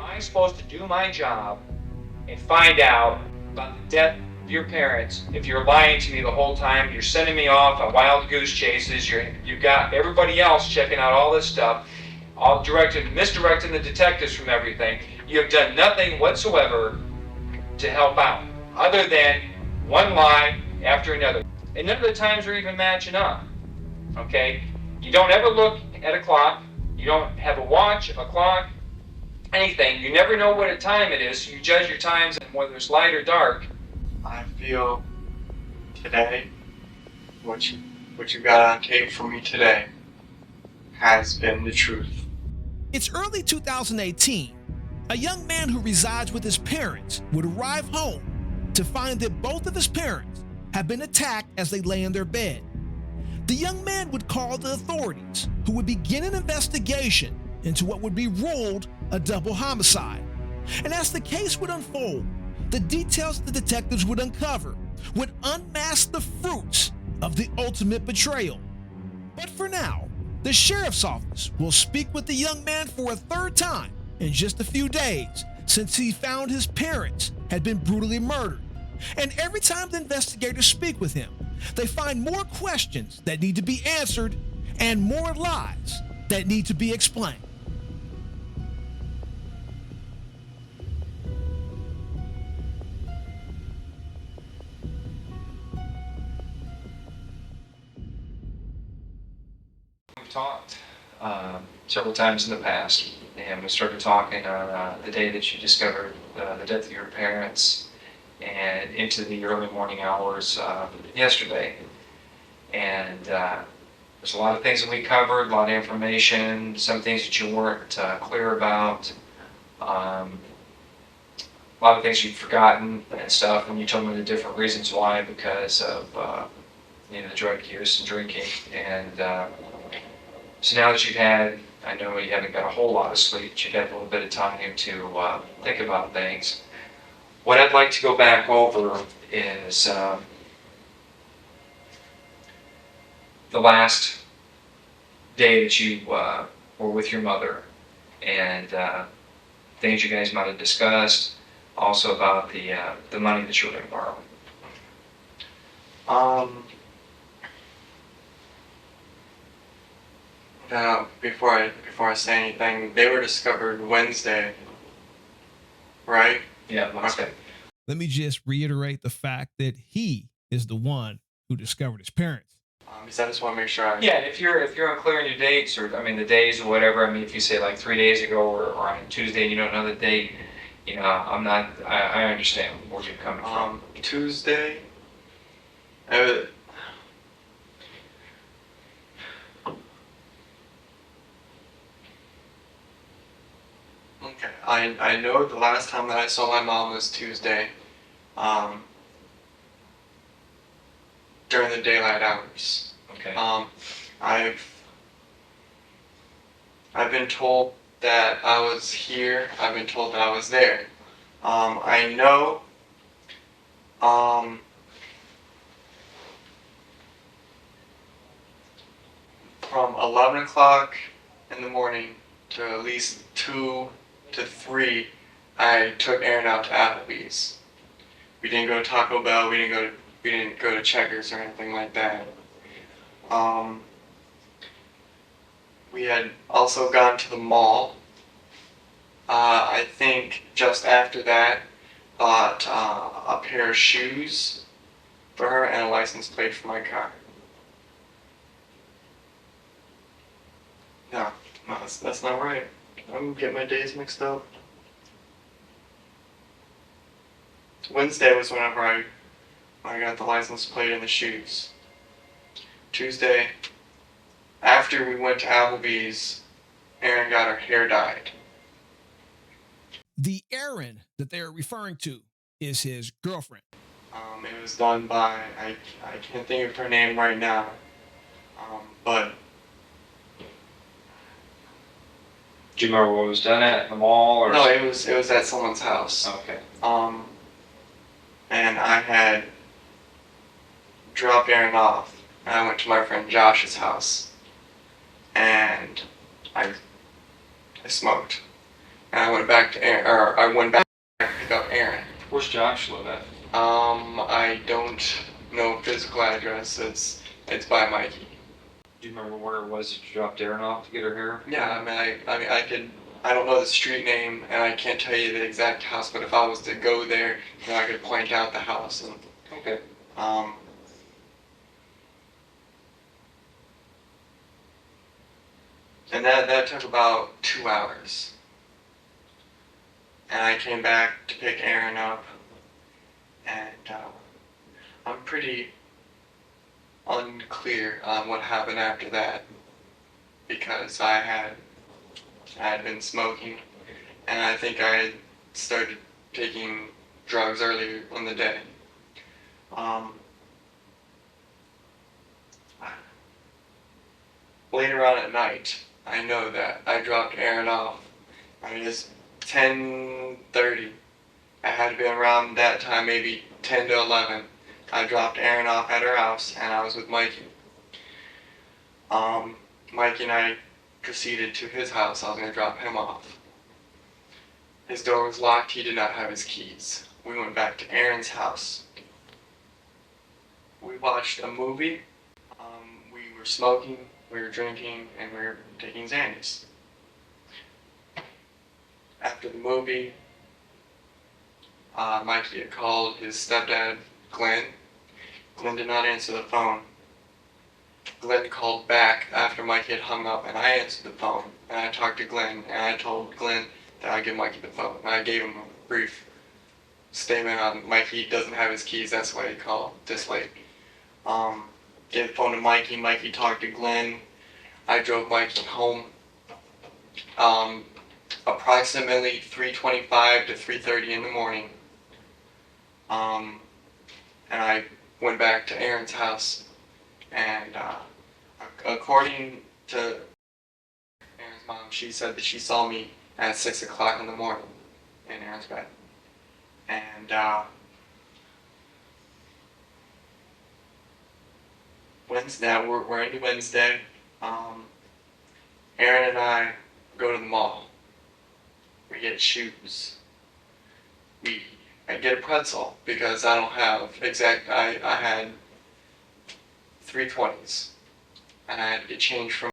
I supposed to do my job and find out about the death of your parents if you're lying to me the whole time? You're sending me off on wild goose chases. You've got everybody else checking out all this stuff, all misdirecting the detectives from everything. You have done nothing whatsoever to help out, other than one lie after another. And none of the times are even matching up. Okay? You don't ever look at a clock. You don't have a watch, a clock, anything. You never know what time it is, so you judge your times and whether it's light or dark. I feel today, what you got on tape for me today has been the truth. It's early 2018. A young man who resides with his parents would arrive home to find that both of his parents have been attacked as they lay in their bed. The young man would call the authorities, who would begin an investigation into what would be ruled a double homicide. And as the case would unfold, the details the detectives would uncover would unmask the fruits of the ultimate betrayal. But for now, the sheriff's office will speak with the young man for a third time in just a few days, since he found his parents had been brutally murdered. And every time the investigators speak with him, they find more questions that need to be answered and more lies that need to be explained. We've talked several times in the past, and we started talking on the day that you discovered the death of your parents, and into the early morning hours yesterday. And there's a lot of things that we covered, a lot of information, some things that you weren't clear about, a lot of things you'd forgotten and stuff, and you told me the different reasons why, because of the drug use and drinking. And so now that you've had, I know you haven't got a whole lot of sleep, but you've had a little bit of time to think about things. What I'd like to go back over is the last day that you were with your mother, and things you guys might have discussed, also about the money that you were going to borrow. Now, before I say anything, they were discovered Wednesday, right? Yeah, Okay. Let me just reiterate the fact that he is the one who discovered his parents. Because I just want to make sure Yeah, if you're unclear on your dates, or the days or whatever, if you say like 3 days ago or on Tuesday and you don't know the date, I understand where you're coming from. Tuesday. Okay, I know the last time that I saw my mom was Tuesday, during the daylight hours. Okay. I've been told that I was here. I've been told that I was there. I know. From 11 o'clock in the morning to at least 2 to 3, I took Aaron out to Applebee's. We didn't go to Taco Bell. We didn't go to Checkers or anything like that. We had also gone to the mall. I think just after that, bought a pair of shoes for her and a license plate for my car. No, that's not right. I'm getting my days mixed up. Wednesday was whenever I got the license plate and the shoes. Tuesday, after we went to Applebee's, Erin got her hair dyed. The Erin that they're referring to is his girlfriend. It was done by, I can't think of her name right now, but... Do you remember what was done at the mall? Or No, it was at someone's house. Okay. And I had dropped Aaron off, and I went to my friend Josh's house, and I smoked. and I went back to Aaron, or I went back to pick up Aaron. Where's Josh live at? I don't know physical address. It's by Mikey. Do you remember where it was that you dropped Erin off to get her hair? Yeah, I don't know the street name, and I can't tell you the exact house, but if I was to go there, I could point out the house. And, Okay. And that took about 2 hours. And I came back to pick Aaron up, and I'm pretty unclear on what happened after that, because I had been smoking, and I think I had started taking drugs earlier in the day. Later on at night, I know that I dropped Aaron off. I mean, it's 10:30. I had to be around that time, maybe 10 to 11. I dropped Aaron off at her house, and I was with Mikey. Mikey and I proceeded to his house. I was going to drop him off. His door was locked. He did not have his keys. We went back to Aaron's house. We watched a movie. We were smoking, we were drinking, and we were taking Xannies. After the movie, Mikey had called his stepdad, Glenn. Glenn did not answer the phone. Glenn called back after Mikey had hung up, and I answered the phone. And I talked to Glenn, and I told Glenn that I'd give Mikey the phone. And I gave him a brief statement on Mikey doesn't have his keys, that's why he called this late. Gave the phone to Mikey. Mikey talked to Glenn. I drove Mikey home. Approximately 3:25 to 3:30 in the morning. And I went back to Aaron's house, and according to Aaron's mom, she said that she saw me at 6 o'clock in the morning in Aaron's bed. And Wednesday, we're into Wednesday. Aaron and I go to the mall. We get shoes. I get a pretzel because I don't have I had 320s, and I had to get change from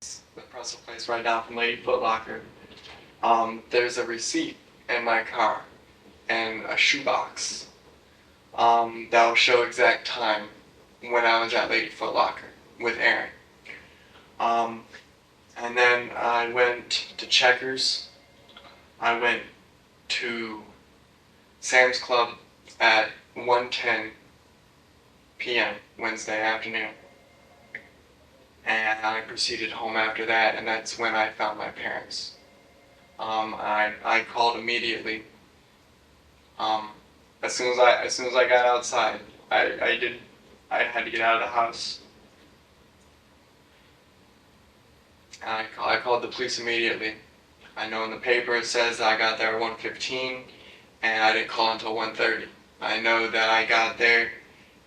the pretzel place right down from Lady Foot Locker. There's a receipt in my car and a shoebox that will show exact time when I was at Lady Foot Locker with Aaron. And then I went to Checkers. I went to Sam's Club at 1:10 p.m. Wednesday afternoon. And I proceeded home after that, and that's when I found my parents. I called immediately. As soon as I got outside, I had to get out of the house. And I called the police immediately. I know in the paper it says I got there at 1:15, and I didn't call until 1:30. I know that I got there,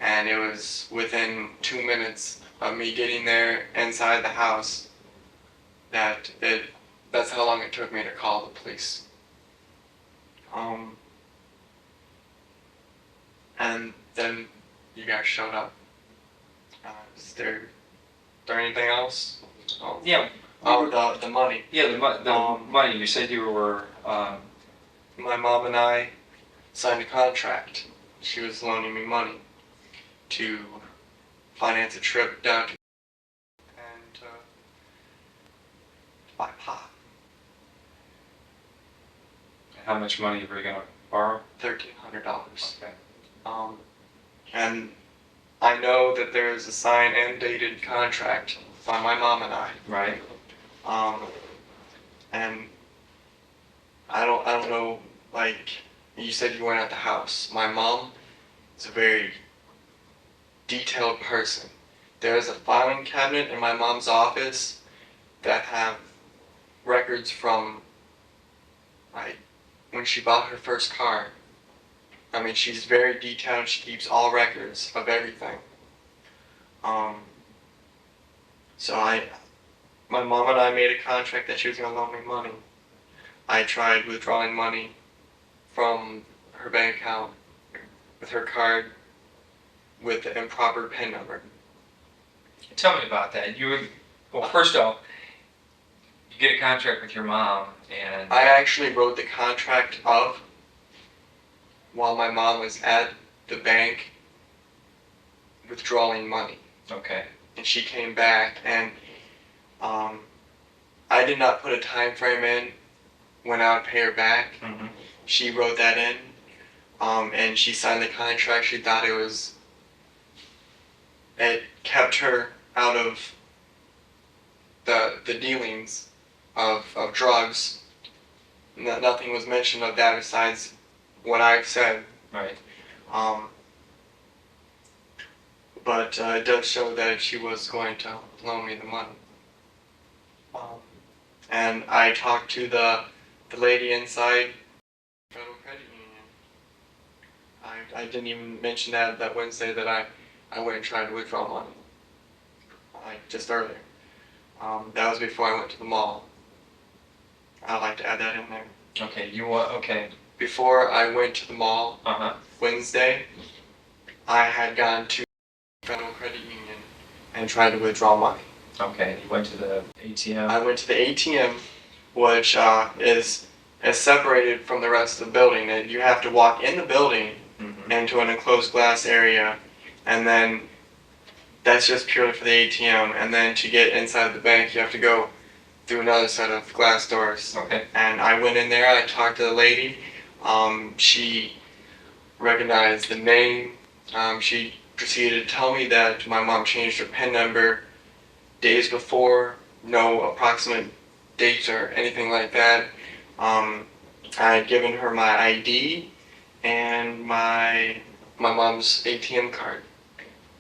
and it was within 2 minutes of me getting there inside the house that's how long it took me to call the police. And then you guys showed up. Is there anything else? Oh. Yeah. Oh, the money. Yeah, the money. You said you were. My mom and I signed a contract. She was loaning me money to finance a trip down to and to buy pot. How much money were you gonna borrow? $1,300. Okay. And I know that there is a signed and dated contract by my mom and I. Right. And I don't know, like, you said you weren't at the house. My mom is a very detailed person. There is a filing cabinet in my mom's office that have records from, like, when she bought her first car. I mean, she's very detailed. She keeps all records of everything. So my mom and I made a contract that she was going to loan me money. I tried withdrawing money from her bank account with her card with the improper PIN number. Tell me about that. Well, first off, you get a contract with your mom, and I actually wrote the contract up while my mom was at the bank withdrawing money. okay, And she came back, and I did not put a time frame in when I would pay her back. mm-hmm. She wrote that in, and she signed the contract. She thought it kept her out of the dealings of drugs. Nothing was mentioned of that besides what I've said. Right. But it does show that she was going to loan me the money. And I talked to the lady inside Federal Credit Union. I didn't even mention that Wednesday that I went and tried to withdraw money. Just earlier. That was before I went to the mall. I'd like to add that in there. Okay, okay. Before I went to the mall Uh-huh. Wednesday, I had gone to Federal Credit Union and tried to withdraw money. Okay, you went to the ATM. I went to the ATM, which is separated from the rest of the building. And you have to walk in the building mm-hmm. into an enclosed glass area, and then that's just purely for the ATM. And then to get inside the bank, you have to go through another set of glass doors. Okay. And I went in there. I talked to the lady. She recognized the name. She proceeded to tell me that my mom changed her PIN number days before, no approximate dates or anything like that. I had given her my ID and my mom's ATM card,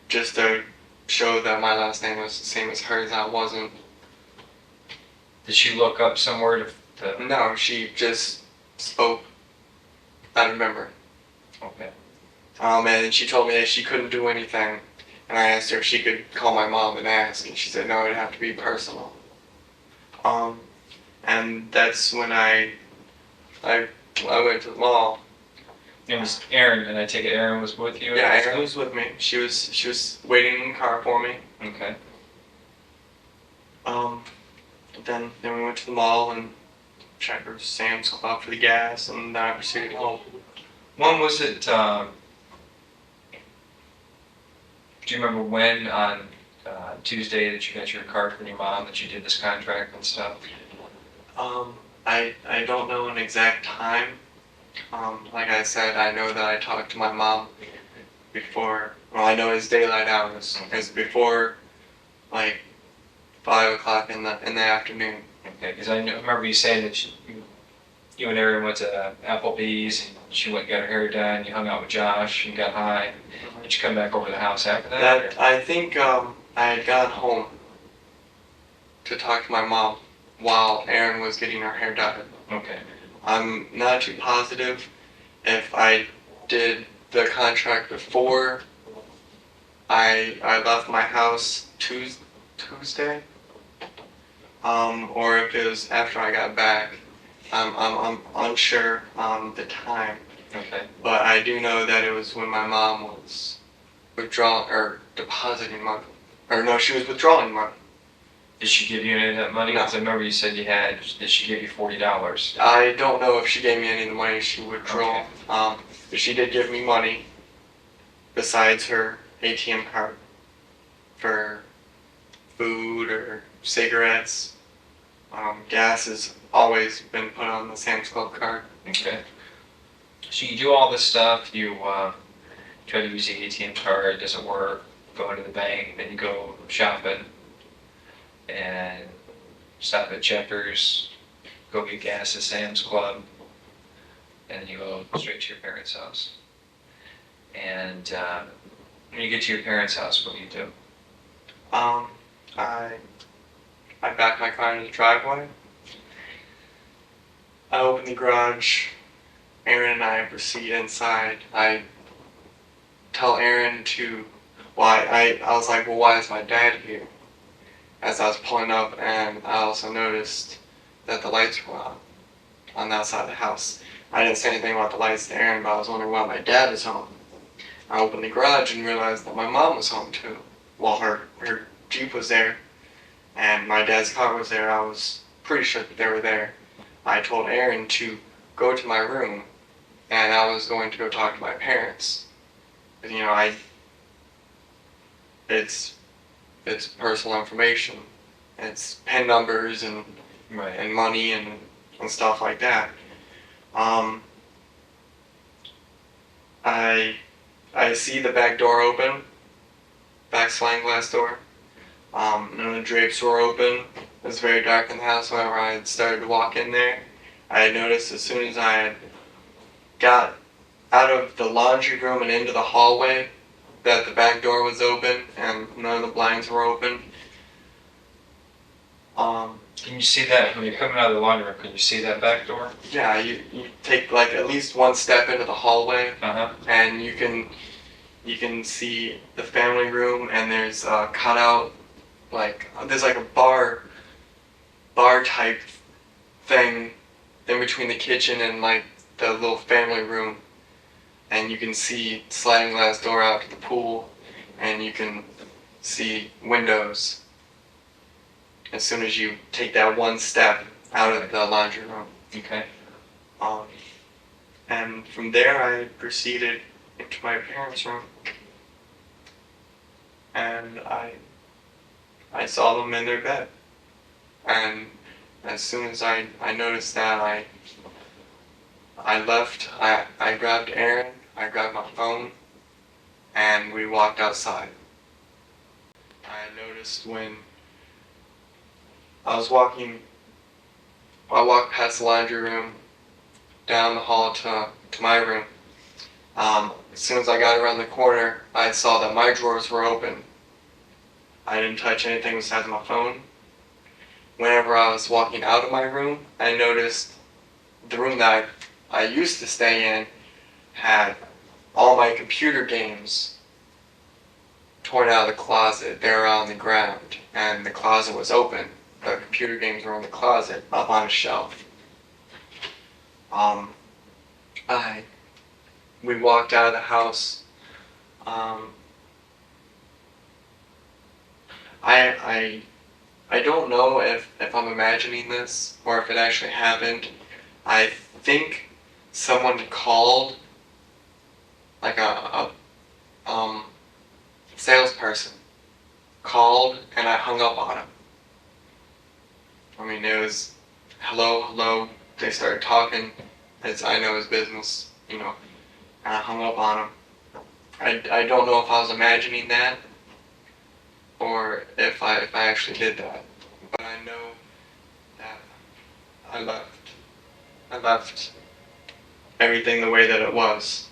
just to show that my last name was the same as hers. I wasn't. Did she look up somewhere to... No, she just spoke out of memory. Okay. And she told me that she couldn't do anything. And I asked her if she could call my mom and ask, and she said no, it'd have to be personal. And that's when I went to the mall. It was Erin, and I take it Erin was with you? Yeah, Erin was with me. She was waiting in the car for me. Okay. Then we went to the mall and checked for Sam's Club for the gas, and then I proceeded home. When was it, do you remember when on Tuesday that you got your card from your mom, that you did this contract and stuff? I don't know an exact time. Like I said, I know that I talked to my mom before. Well, I know it's daylight hours. It's before, like, 5 o'clock in the afternoon. Okay, because I remember you saying that you and Erin went to Applebee's, and she went and got her hair done, you hung out with Josh, and got high. Did you come back over to the house after that? I think I had gone home to talk to my mom while Erin was getting her hair done. Okay. I'm not too positive if I did the contract before I left my house Tuesday, or if it was after I got back. I'm unsure on the time. Okay. But I do know that it was when my mom was withdrawing or depositing money. Or no, she was withdrawing money. Did she give you any of that money? No. Because I remember you said did she give you $40? I don't know if she gave me any of the money she withdrew. Okay. But she did give me money besides her ATM card for food or cigarettes. Gas has always been put on the Sam's Club card. Okay. So you do all this stuff, you try to use the ATM card, it doesn't work, go into the bank, then you go shopping, and stop at Checkers, go get gas at Sam's Club, and then you go straight to your parents' house. And when you get to your parents' house, what do you do? I back my car into the driveway. I open the garage. Erin and I proceed inside. I tell Erin to, I was like, well, why is my dad here? As I was pulling up, and I also noticed that the lights were on. on that side of the house. I didn't say anything about the lights to Aaron, but I was wondering why my dad was home. I opened the garage and realized that my mom was home too. Well, her Jeep was there, and my dad's car was there. I was pretty sure that they were there. I told Aaron to go to my room, and I was going to go talk to my parents. You know, it's personal information. It's PIN numbers and Right. and money and stuff like that. I see the back door open, back sliding glass door. None of the drapes were open. It was very dark in the house. Whenever I had started to walk in there, I had noticed as soon as I had got out of the laundry room and into the hallway that the back door was open and none of the blinds were open. Can you see that when you're coming out of the laundry room? Can you see that back door? Yeah, you take like at least one step into the hallway, and you can see the family room, and there's a cutout, like there's like a bar type thing in between the kitchen and like the little family room, and you can see sliding glass door out to the pool, and you can see windows as soon as you take that one step out of the laundry room. Okay. And from there I proceeded into my parents' room, and I saw them in their bed. And as soon as I noticed that, I left. I grabbed Aaron, I grabbed my phone, and we walked outside. I noticed when I walked past the laundry room, down the hall to my room. As soon as I got around the corner, I saw that my drawers were open. I didn't touch anything besides my phone. Whenever I was walking out of my room, I noticed the room that I used to stay in had all my computer games torn out of the closet. They were on the ground, and the closet was open. The computer games were in the closet, up on a shelf. We walked out of the house. I don't know if I'm imagining this or if it actually happened. I think someone called, like a salesperson called, and I hung up on him. I mean, it was hello. They started talking. I know his business, and I hung up on him. I don't know if I was imagining that or if I actually did that, but I know that I left everything the way that it was,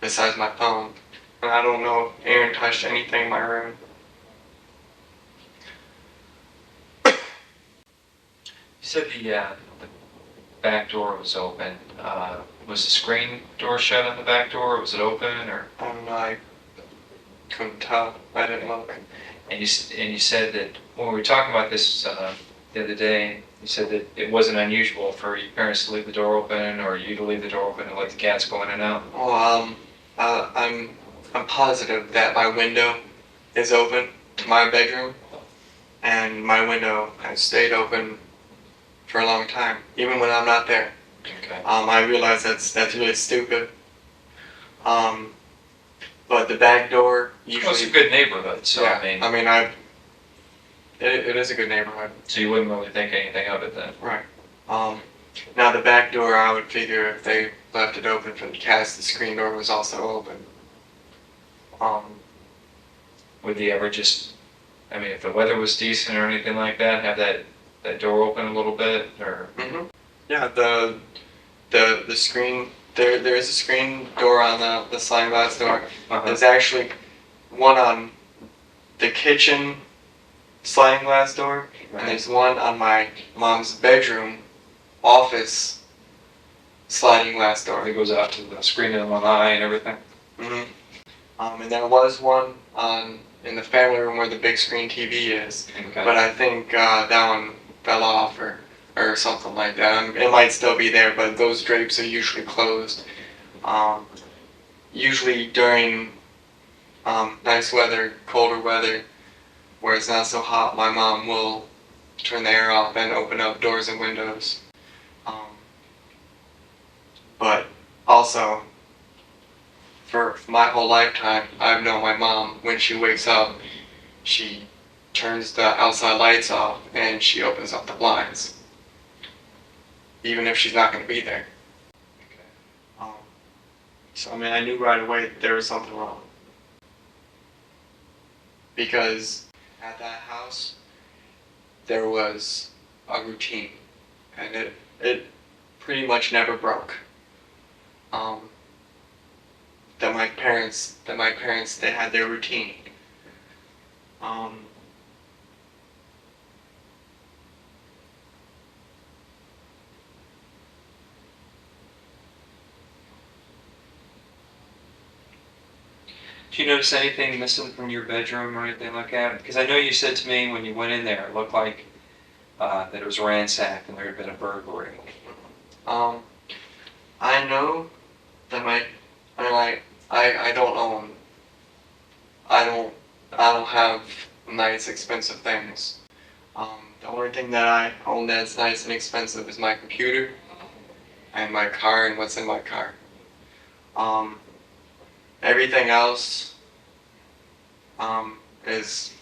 besides my phone. And I don't know if Aaron touched anything in my room. You said the back door was open. Was the screen door shut on the back door, or was it open, or? I don't know. I couldn't tell. I didn't look. And you said that when we were talking about this the other day, you said that it wasn't unusual for your parents to leave the door open, or you to leave the door open and let the cats go in and out. Well, I'm positive that my window is open to my bedroom, and my window has stayed open for a long time, even when I'm not there. Okay. I realize that's really stupid. But the back door usually. Well, it's a good neighborhood, so Yeah, I mean. It is a good neighborhood. So you wouldn't really think anything of it then. Right. Now the back door, I would figure if they left it open for the cats, the screen door was also open. Would they ever just, I mean, if the weather was decent or anything like that, have that door open a little bit, or? Mm-hmm. Yeah, the screen, there is a screen door on the sliding glass door. There's actually one on the kitchen sliding glass door, and there's one on my mom's bedroom office sliding glass door. It goes out to the screen in one eye and everything. Mm-hmm. And there was one in the family room where the big screen TV is, Okay. but I think that one fell off, or or something like that. It might still be there, but those drapes are usually closed. Usually during nice weather, colder weather, where it's not so hot, my mom will turn the air off and open up doors and windows. But also, for my whole lifetime, I've known my mom, when she wakes up, she turns the outside lights off and she opens up the blinds, even if she's not going to be there. Um, so, I mean, I knew right away that there was something wrong. Because at that house, there was a routine, and it pretty much never broke. That my parents, they had their routine. Do you notice anything missing from your bedroom or anything like that? Because I know you said to me when you went in there, it looked like that it was ransacked and there had been a burglary. I know that I don't own, I don't have nice expensive things. The only thing that I own that's nice and expensive is my computer and my car and what's in my car. Everything else is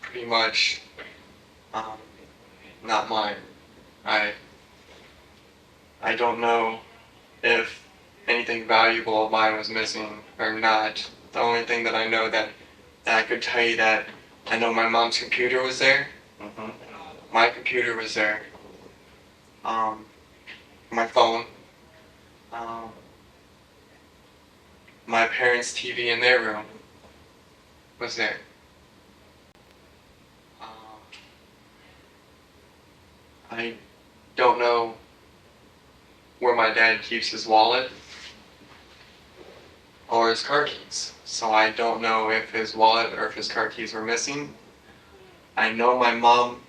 pretty much not mine. I don't know if anything valuable of mine was missing or not. The only thing that I know that I could tell you that I know my mom's computer was there. Mm-hmm. My computer was there. My phone. My parents' TV in their room was there. I don't know where my dad keeps his wallet or his car keys. So I don't know if his wallet or if his car keys were missing. I know my mom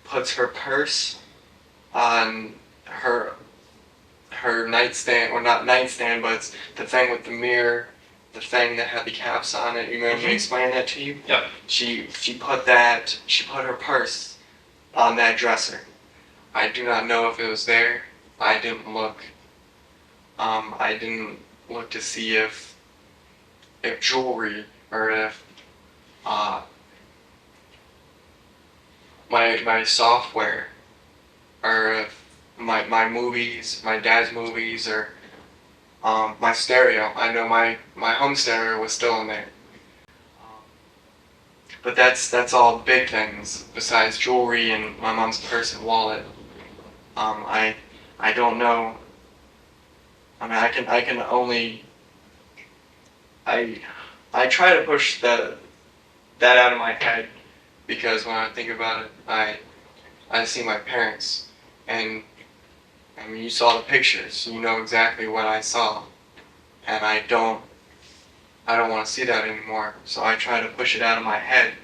puts her purse on her nightstand, or not nightstand, but it's the thing with the mirror, the thing that had the caps on it. You remember me explaining that to you? Yep. She put her purse on that dresser. I do not know if it was there. I didn't look. I didn't look to see if jewelry or if my software or if my movies, my dad's movies, or my stereo. I know my home stereo was still in there. But that's all big things besides jewelry and my mom's purse and wallet. I don't know. I mean, I can only. I try to push that out of my head, because when I think about it, I see my parents, and I mean, you saw the pictures. You know exactly what I saw, and I don't want to see that anymore. So I try to push it out of my head.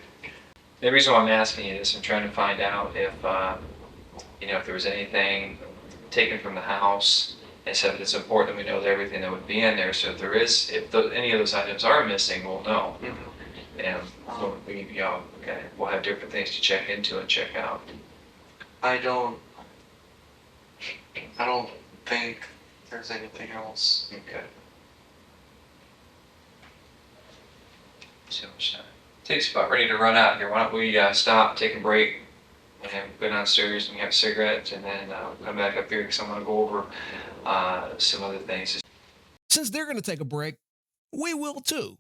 The reason why I'm asking you this, I'm trying to find out if if there was anything taken from the house. And so it's important that we know everything that would be in there. So if any of those items are missing, we'll know. Mm-hmm. And we'll have different things to check into and check out. I don't think there's anything else. Okay. So much time. Takes about ready to run out here. Why don't we stop, take a break, and go downstairs and have a cigarette, and then come back up here because I'm going to go over some other things. Since they're going to take a break, we will too.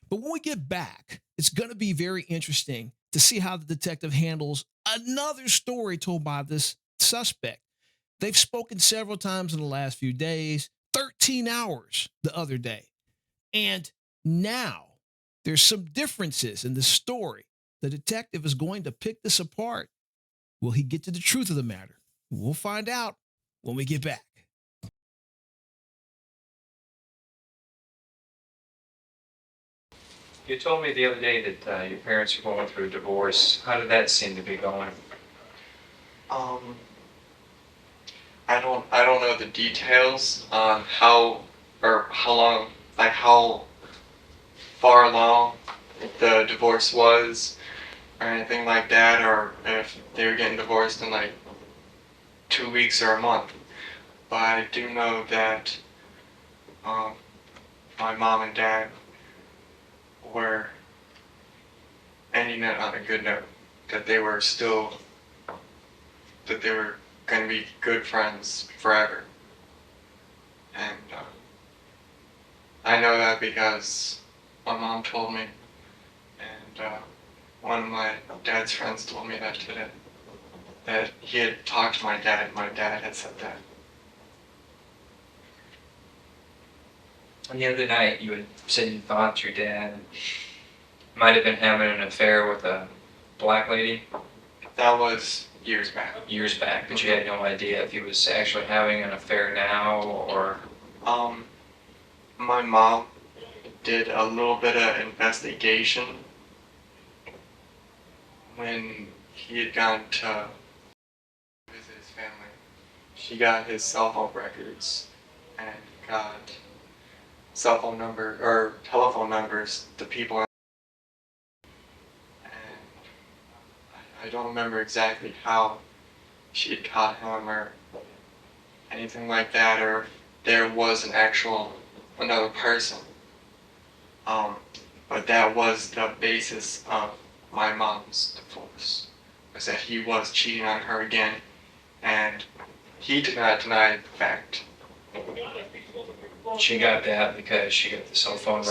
But when we get back, it's going to be very interesting to see how the detective handles another story told by this suspect. They've spoken several times in the last few days, 13 hours the other day. And now there's some differences in the story. The detective is going to pick this apart. Will he get to the truth of the matter? We'll find out when we get back. You told me the other day that your parents were going through a divorce. How did that seem to be going? I don't know the details on how or how long, like how far along the divorce was or anything like that, or if they were getting divorced in like 2 weeks or a month. But I do know that um, my mom and dad were ending it on a good note. That they were still, that they were going to be good friends forever. And I know that because my mom told me, and one of my dad's friends told me that today. That he had talked to my dad, and my dad had said that. And the other night, you had said you thought your dad might have been having an affair with a black lady That was years back. years back, but you had no idea if he was actually having an affair now or. My mom did a little bit of investigation when he had gone to visit his family. She got his cell phone records and got cell phone number or telephone numbers to people. And I don't remember exactly how she had caught him or anything like that, or if there was an actual another person. But that was the basis of my mom's divorce, was that he was cheating on her again, and he did not deny the fact. She got that because she got the cell phone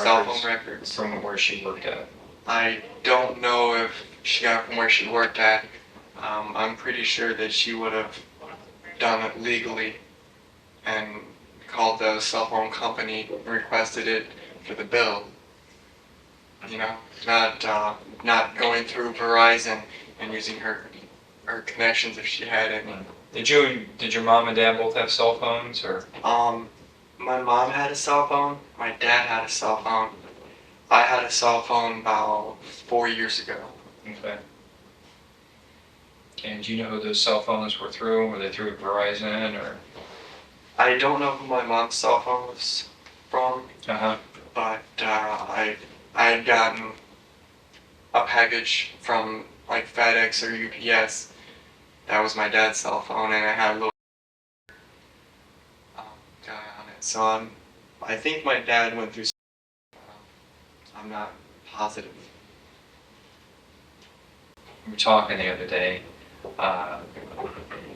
records from where she worked at. I don't know if she got it from where she worked at. I'm pretty sure that she would have done it legally and called the cell phone company and requested it for the bill. You know, not going through Verizon and using her connections if she had any. Did your mom and dad both have cell phones or? My mom had a cell phone. My dad had a cell phone. I had a cell phone about 4 years ago. Okay. And do you know who those cell phones were through? Were they through Verizon or? I don't know who my mom's cell phone was from, Uh-huh. but I had gotten a package from like FedEx or UPS. That was my dad's cell phone, and I had a little guy on it. So I think my dad went through. I'm not positive. We were talking the other day,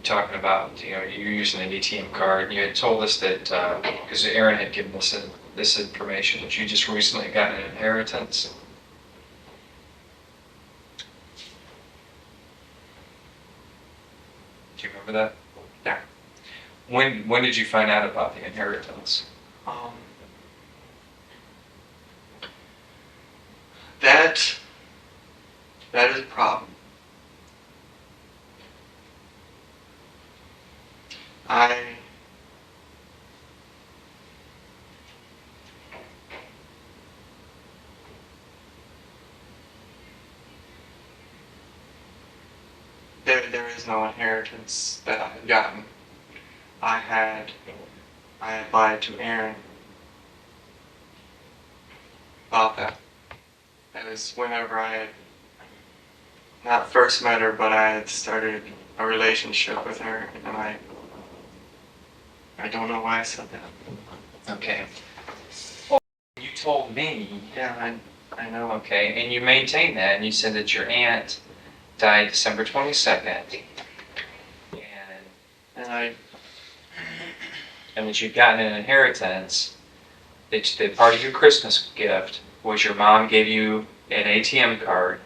talking about, you're using an ATM card, and you had told us that, because Aaron had given us this information, that you just recently got an inheritance. Do you remember that? Yeah. When did you find out about the inheritance? That is a problem. There is no inheritance that I had gotten. I had lied to Aaron about that. That was whenever I had not first met her, but I had started a relationship with her, and I don't know why I said that. Okay. Well, you told me. Yeah, I know. Okay, and you maintained that, and you said that your aunt died December 22nd, and that you'd gotten an inheritance. That part of your Christmas gift was your mom gave you an ATM card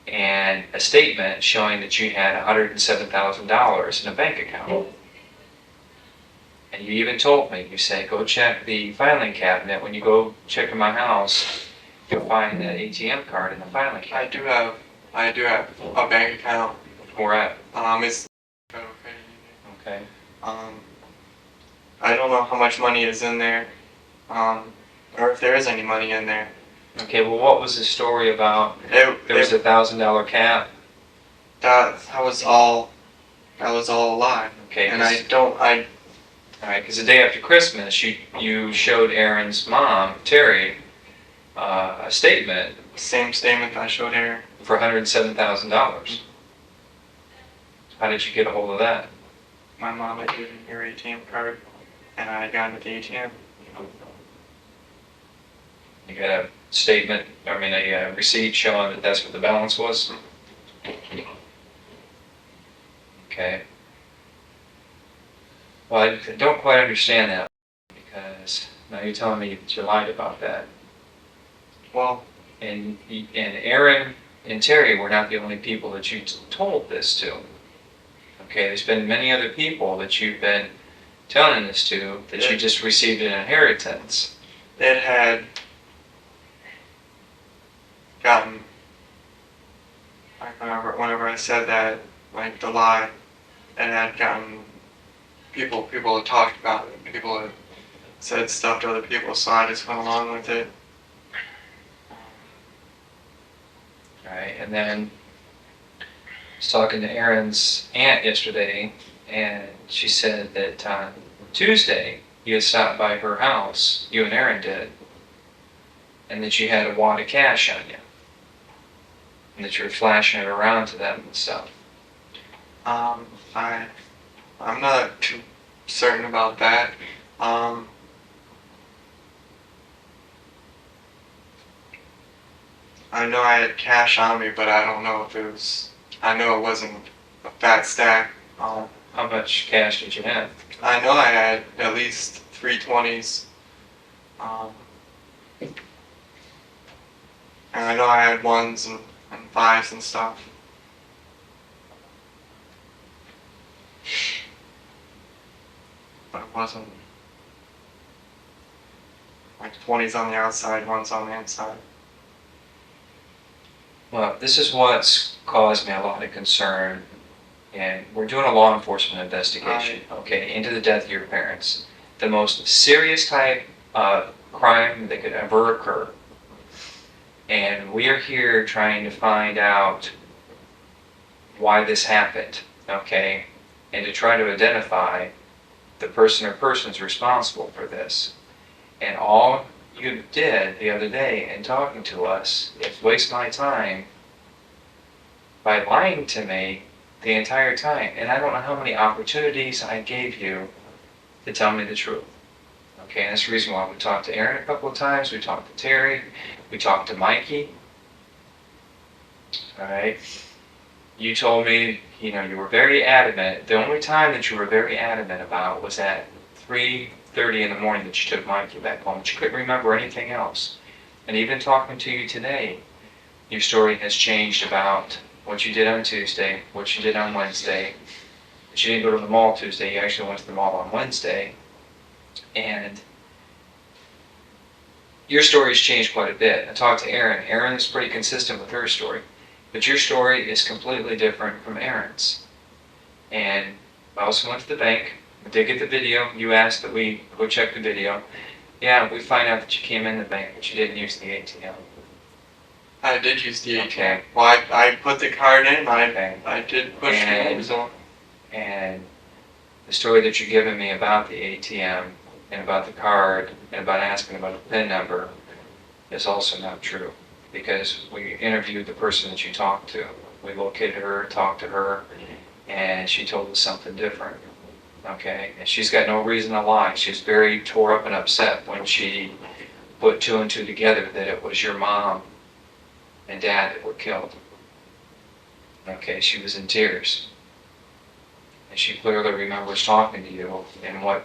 and a statement showing that you had $107,000 in a bank account. And you even told me, you said, go check the filing cabinet. When you go check in my house, you'll find that ATM card in the filing cabinet. I do have a bank account. Where at? It's Federal Credit Union. Okay. I don't know how much money is in there, or if there is any money in there. Okay, well, what was the story about? There was $1,000 cap. That was all That was all a lie. Okay. And All right, because the day after Christmas, you showed Aaron's mom, Terry, a statement same statement I showed Aaron. for $107,000. How did you get a hold of that? My mom had given me her ATM card, and I got it at the ATM. You got a statement, a receipt showing that that's what the balance was? Okay. Well, I don't quite understand that, because now you're telling me that you lied about that. Well, And Aaron and Terry were not the only people that you told this to. Okay, there's been many other people that you've been telling this to that you just received an inheritance. it had gotten, like whenever I said that, like the lie, it had gotten people had talked about it. People had said stuff to other people, so I just went along with it. Right, and then I was talking to Aaron's aunt yesterday, and she said that on Tuesday you had stopped by her house, you and Aaron did, and that you had a wad of cash on you, and that you were flashing it around to them and stuff. I'm not too certain about that. I know I had cash on me, but I don't know if it was. I know it wasn't a fat stack. How much cash did you have? I know I had at least 320s. And I know I had ones and fives and stuff. But it wasn't like 20s on the outside, ones on the inside. Well, this is what's caused me a lot of concern, and we're doing a law enforcement investigation, okay, into the death of your parents. The most serious type of crime that could ever occur. And we are here trying to find out why this happened, okay, and to try to identify the person or persons responsible for this. And all you did the other day in talking to us is waste my time by lying to me the entire time. And I don't know how many opportunities I gave you to tell me the truth. Okay, and that's the reason why we talked to Aaron a couple of times, we talked to Terry, we talked to Mikey. Alright. You told me, you were very adamant. The only time that you were very adamant about was at 3:30 in the morning that you took Mikey back home. But you couldn't remember anything else. And even talking to you today, your story has changed about what you did on Tuesday, what you did on Wednesday. But you didn't go to the mall Tuesday, you actually went to the mall on Wednesday. And your story has changed quite a bit. I talked to Aaron. Aaron is pretty consistent with her story. But your story is completely different from Aaron's. And I also went to the bank. We did get the video. You asked that we go check the video. Yeah, we find out that you came in the bank, but you didn't use the ATM. I did use the ATM. Okay. Well, I put the card in. Okay. I did push And- the result. And the story that you're giving me about the ATM and about the card and about asking about the PIN number is also not true. Because we interviewed the person that you talked to. We located her, talked to her, and she told us something different. Okay? And she's got no reason to lie. She's very tore up and upset when she put two and two together that it was your mom and dad that were killed. Okay, she was in tears. And she clearly remembers talking to you and what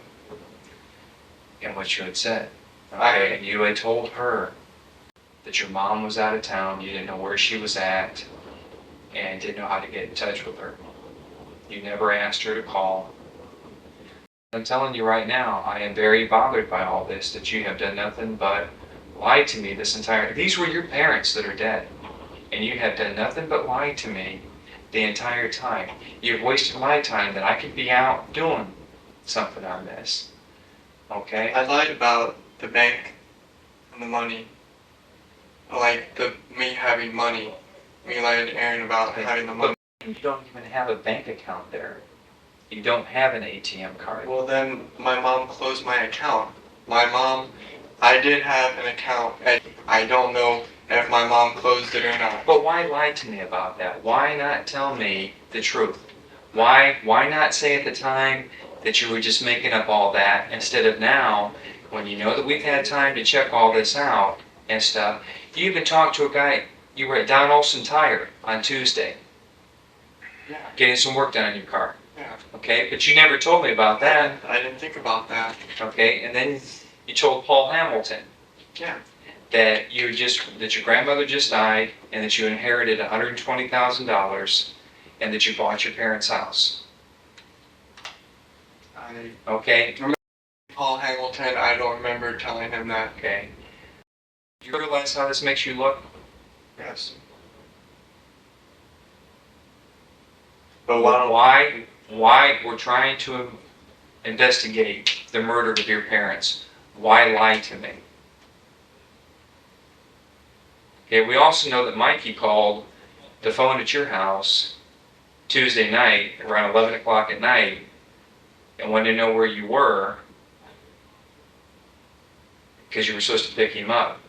you had said. Okay, and you had told her that your mom was out of town, you didn't know where she was at, and didn't know how to get in touch with her. You never asked her to call. I'm telling you right now, I am very bothered by all this, that you have done nothing but lie to me this entire... These were your parents that are dead, and you have done nothing but lie to me the entire time. You've wasted my time that I could be out doing something on this. Okay? I lied about the bank and the money. Like me having money. Me lying to Aaron about having the money. You don't even have a bank account there. You don't have an ATM card. Well, then my mom closed my account. I did have an account, and I don't know if my mom closed it or not. But why lie to me about that? Why not tell me the truth? Why not say at the time that you were just making up all that instead of now, when you know that we've had time to check all this out and stuff? You even talked to a guy, you were at Don Olson Tire on Tuesday, Yeah, getting some work done on your car. yeah. Okay, but you never told me about that. I didn't think about that. Okay, and then you told Paul Hamilton Yeah. that your grandmother just died and that you inherited $120,000 and that you bought your parents' house. I Okay? Paul Hamilton, I don't remember telling him that. Okay. Do you realize how this makes you look? Yes. But Why we're trying to investigate the murder of your parents? Why lie to me? Okay, we also know that Mikey called the phone at your house Tuesday night around 11 o'clock at night and wanted to know where you were because you were supposed to pick him up.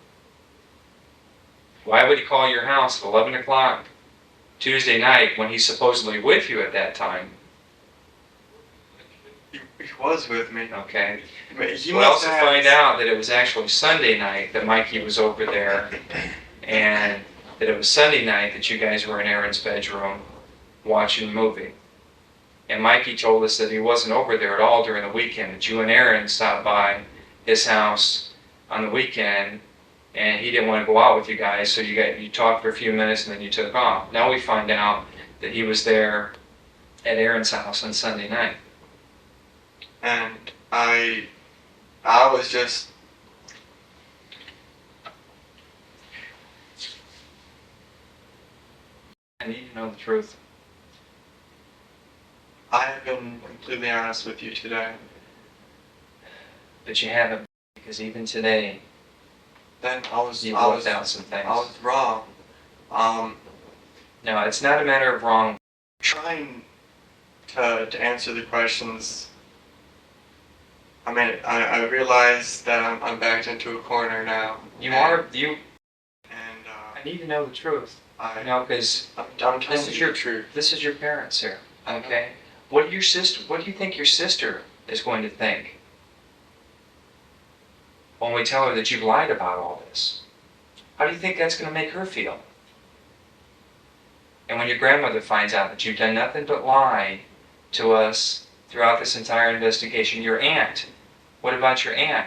Why would he call your house at 11 o'clock Tuesday night when he's supposedly with you at that time? he was with me. Okay. But he We must also have find out that it was actually Sunday night that Mikey was over there, and that it was Sunday night that you guys were in Aaron's bedroom watching a movie. And Mikey told us that he wasn't over there at all during the weekend, that you and Aaron stopped by his house on the weekend, and he didn't want to go out with you guys, so you talked for a few minutes and then you took off. Now we find out that he was there at Aaron's house on Sunday night. And I was just I need to know the truth. I have been completely honest with you today. But you haven't, because even today, Then I was you've I left was out some things. I was wrong. No, it's not a matter of wrong. Trying to answer the questions. I mean, I realize that I'm backed into a corner now. You and, are, you, And I need to know the truth. I No, because I'm telling this is you your the truth. this is your parents here, I know. okay? What do you think your sister is going to think when we tell her that you've lied about all this? How do you think that's going to make her feel? And when your grandmother finds out that you've done nothing but lie to us throughout this entire investigation, your aunt, what about your aunt?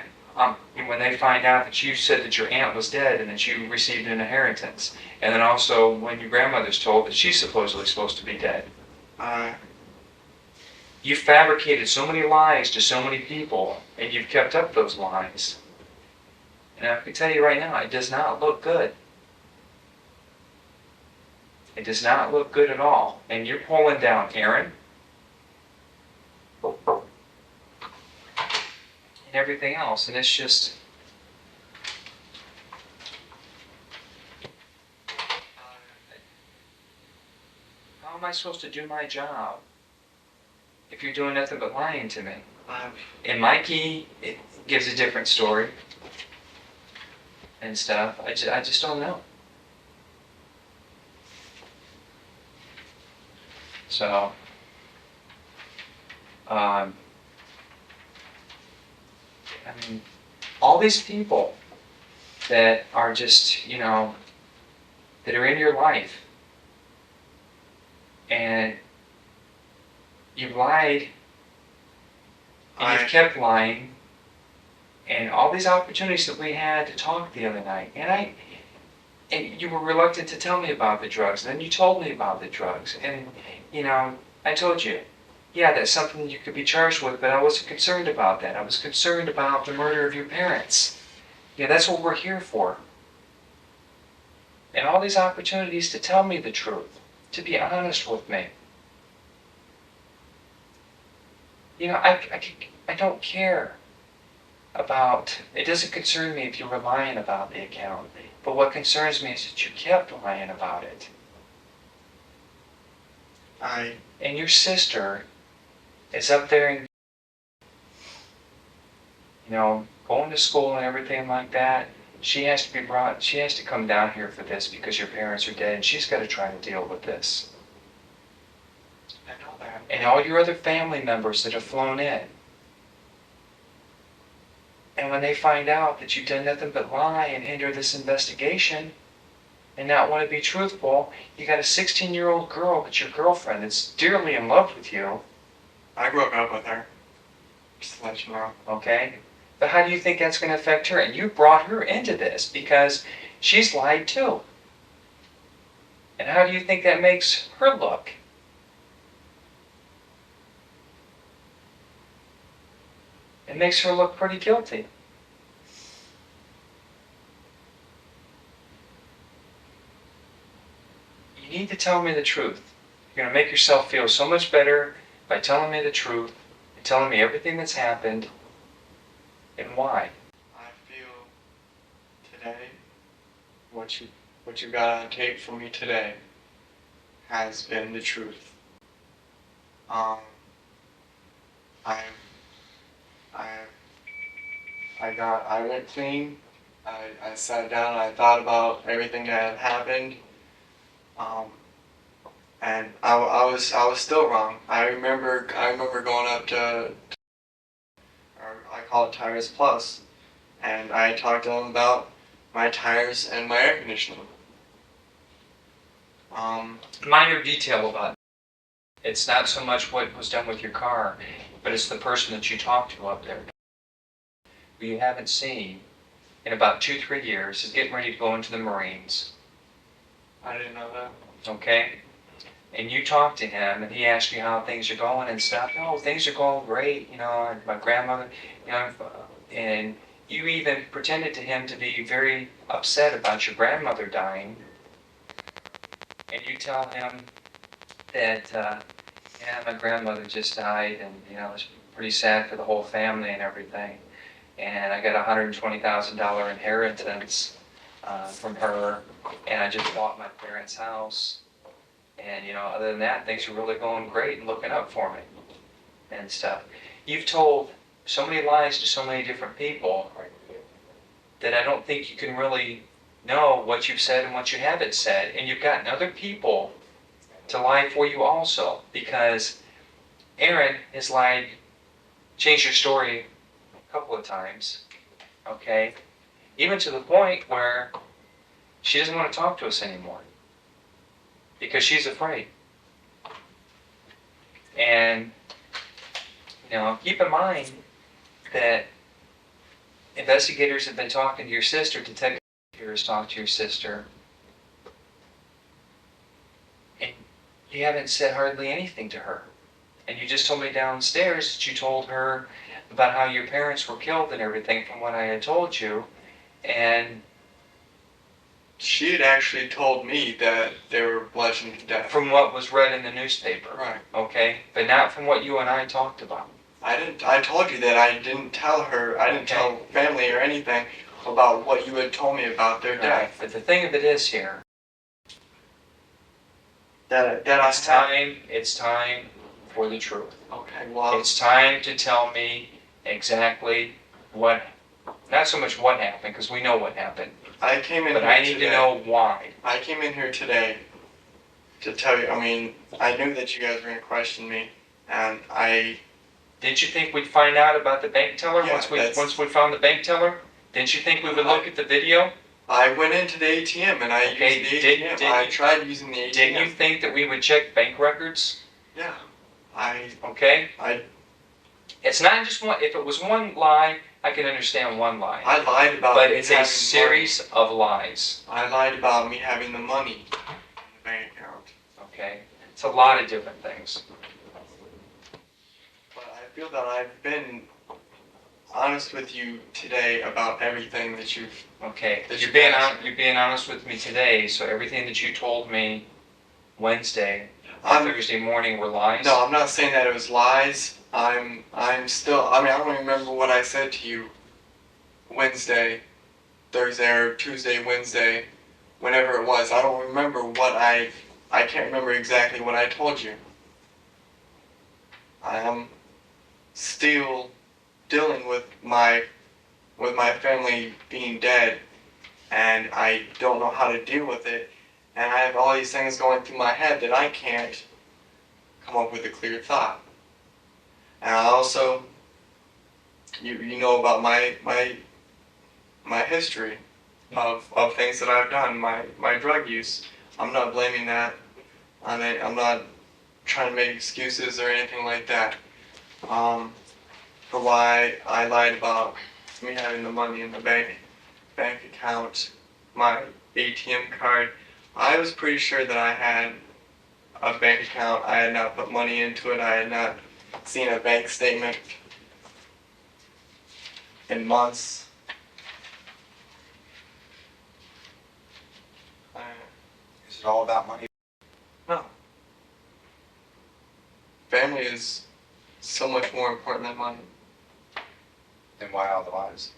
When they find out that you said that your aunt was dead and that you received an inheritance, and then also when your grandmother's told that she's supposedly supposed to be dead. You fabricated so many lies to so many people, and you've kept up those lies. And I can tell you right now, it does not look good. It does not look good at all. And you're pulling down Aaron and everything else, and it's just... How am I supposed to do my job if you're doing nothing but lying to me? And Mikey, it gives a different story and stuff. I just don't know. So, I mean, all these people that are just, that are in your life, and you've lied, and you've kept lying, and all these opportunities that we had to talk the other night, and you were reluctant to tell me about the drugs, and then you told me about the drugs, and, I told you, yeah, that's something you could be charged with, but I wasn't concerned about that. I was concerned about the murder of your parents. Yeah, that's what we're here for. And all these opportunities to tell me the truth, to be honest with me. I don't care about, it doesn't concern me if you were lying about the account, but what concerns me is that you kept lying about it. And your sister is up there and, going to school and everything like that. She has to come down here for this because your parents are dead, and she's got to try to deal with this. I know that. And all your other family members that have flown in. And when they find out that you've done nothing but lie and enter this investigation and not want to be truthful, you got a 16-year-old girl that's your girlfriend that's dearly in love with you. I grew up with her. Just to let you know. Okay? But how do you think that's going to affect her? And you brought her into this because she's lied too. And how do you think that makes her look? It makes her look pretty guilty. You need to tell me the truth. You're going to make yourself feel so much better by telling me the truth and telling me everything that's happened and why. I feel today, what you got on tape for me today has been the truth. I went clean. I sat down and I thought about everything that had happened. And I was still wrong. I remember going up to, or I call it Tires Plus, and I talked to them about my tires and my air conditioning. Minor detail about it. It's not so much what was done with your car, but it's the person that you talked to up there, who you haven't seen in about 2-3 years, is getting ready to go into the Marines. I didn't know that. Okay? And you talked to him, and he asked you how things are going and stuff. Oh, things are going great, and my grandmother, and you even pretended to him to be very upset about your grandmother dying. And you tell him that, my grandmother just died, and, it's pretty sad for the whole family and everything. And I got a $120,000 inheritance from her, and I just bought my parents' house. And, other than that, things are really going great and looking up for me and stuff. You've told so many lies to so many different people that I don't think you can really know what you've said and what you haven't said. And you've gotten other people to lie for you also, because Erin has lied, changed her story a couple of times, okay? Even to the point where she doesn't want to talk to us anymore because she's afraid. And, keep in mind that investigators have been talking to your sister, detectives has talked to your sister, and you haven't said hardly anything to her. And you just told me downstairs that you told her about how your parents were killed and everything from what I had told you, and she had actually told me that they were bludgeoned to death. From what was read in the newspaper. Right. Okay? But not from what you and I talked about. I told you that I didn't tell her, I didn't tell family or anything about what you had told me about their death. Right. But the thing of it is here, it's time for the truth. Okay, well. It's time to tell me exactly what, not so much what happened, because we know what happened. I came in but here I need today. to know why. I came in here today to tell you, I knew that you guys were going to question me, and Didn't you think we'd find out about the bank teller Yeah, once we found the bank teller? Didn't you think we would look at the video? I went into the ATM and I used the ATM. I tried using the ATM. Didn't you think that we would check bank records? Yeah. Okay? It's not just one. If it was one lie, I can understand one lie. I lied about But it's a having series money. of lies. I lied about me having the money in the bank account. Okay? It's a lot of different things. But I feel that I've been honest with you today about everything that you've. Okay. That You're you being honest with me today, so everything that you told me Wednesday I'm- Thursday morning were lies? No, I'm not saying that it was lies. I'm still. I don't remember what I said to you Wednesday, Thursday, or Tuesday, Wednesday, whenever it was. I don't remember what I can't remember exactly what I told you. still dealing with my family being dead, and I don't know how to deal with it, and I have all these things going through my head that I can't come up with a clear thought. And I also, you know about my history of things that I've done, my drug use. I'm not blaming that on it. I'm not trying to make excuses or anything like that. For why I lied about me having the money in the bank account, my ATM card. I was pretty sure that I had a bank account. I had not put money into it. I had not seen a bank statement in months. Is it all about money? No. Family is so much more important than money. Then why all the lies?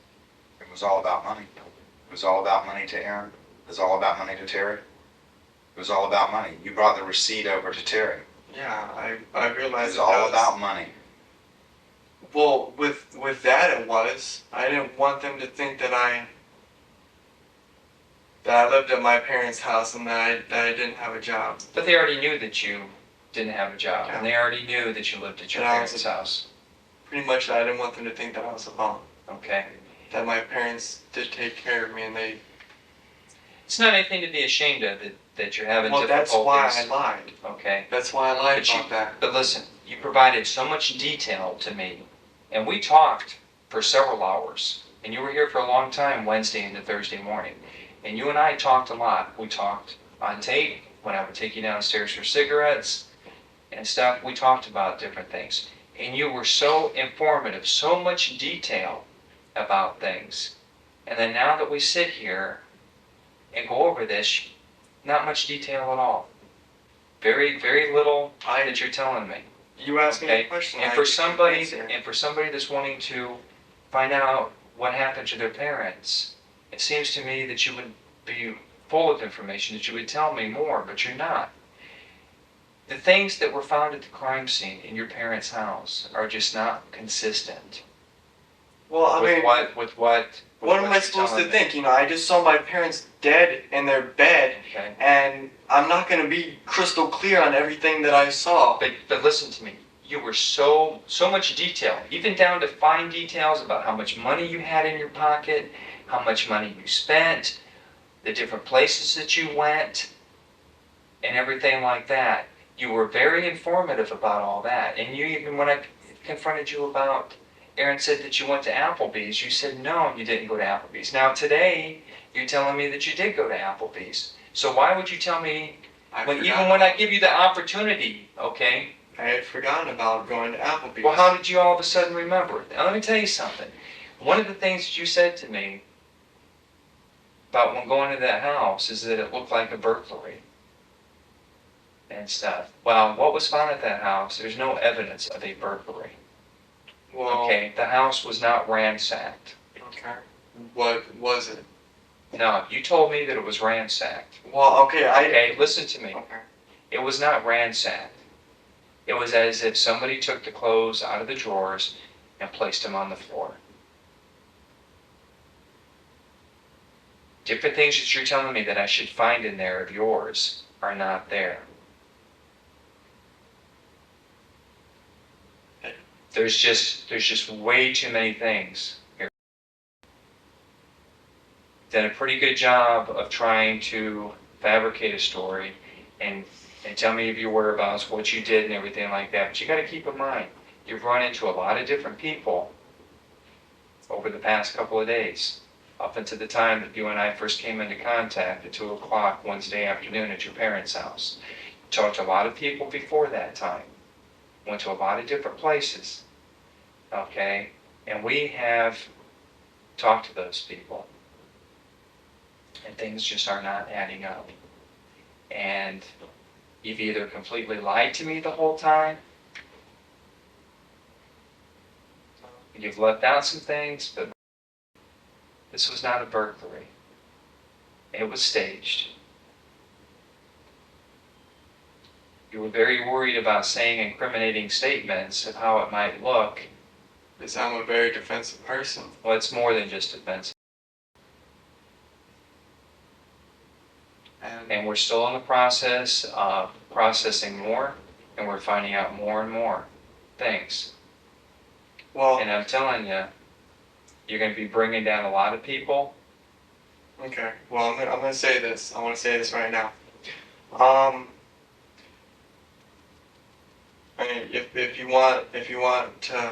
It was all about money. It was all about money to Aaron. It was all about money to Terry. It was all about money. You brought the receipt over to Terry. Yeah, I It realized was that all was, about money. well, with that it was. I didn't want them to think that I lived at my parents' house and that I didn't have a job. But they already knew that you didn't have a job, and they already knew that you lived at your And I was parents' house. Pretty much, I didn't want them to think that I was a bum. Okay. That my parents did take care of me, and they. It's not anything to be ashamed of that you're having Well, difficulties. that's why I lied. Okay. That's why I lied But you- about that. But listen, you provided so much detail to me, and we talked for several hours, and you were here for a long time Wednesday into Thursday morning, and you and I talked a lot. We talked on tape when I would take you downstairs for cigarettes and stuff. We talked about different things, and you were so informative, so much detail about things. And then now that we sit here and go over this, not much detail at all. Very, very little that you're telling me. You asked me Okay, a question. and I for somebody, answered. and for somebody that's wanting to find out what happened to their parents, it seems to me that you would be full of information, that you would tell me more, but you're not. The things that were found at the crime scene in your parents' house are just not consistent Well, I mean, with what what am I you're supposed to telling me. think? You know, I just saw my parents dead in their bed, Okay, and I'm not going to be crystal clear on everything that I saw. but listen to me. You were so much detail, even down to fine details about how much money you had in your pocket, how much money you spent, the different places that you went, and everything like that. You were very informative about all that. And you even, when I confronted you about, Aaron said that you went to Applebee's, you said no, you didn't go to Applebee's. Now today, you're telling me that you did go to Applebee's. So why would you tell me, even when I give you the opportunity, okay? I had forgotten about going to Applebee's. Well, how did you all of a sudden remember it? Now let me tell you something. One of the things that you said to me about when going to that house is that it looked like a burglary and stuff. Well, what was found at that house, there's no evidence of a burglary. Well, Okay, the house was not ransacked. okay. What was it? No, you told me that it was ransacked. Well, okay, Okay, listen to me. Okay. It was not ransacked. It was as if somebody took the clothes out of the drawers and placed them on the floor. Different things that you're telling me that I should find in there of yours are not there. There's just way too many things here. Done a pretty good job of trying to fabricate a story and tell me of your whereabouts, what you did and everything like that. But you got to keep in mind, you've run into a lot of different people over the past couple of days, up until the time that you and I first came into contact at 2 o'clock Wednesday afternoon at your parents' house. You talked to a lot of people before that time. Went to a lot of different places. Okay? And we have talked to those people. And things just are not adding up. And you've either completely lied to me the whole time, you've left out some things, but this was not a burglary. It was staged. You were very worried about saying incriminating statements of how it might look Because I'm a very defensive person. Well, it's more than just defense. And we're still in the process of processing more, and we're finding out more and more things. Well, And I'm telling you, you're going to be bringing down a lot of people. okay. Well, I'm gonna say this. I want to say this right now. I mean, if you want to,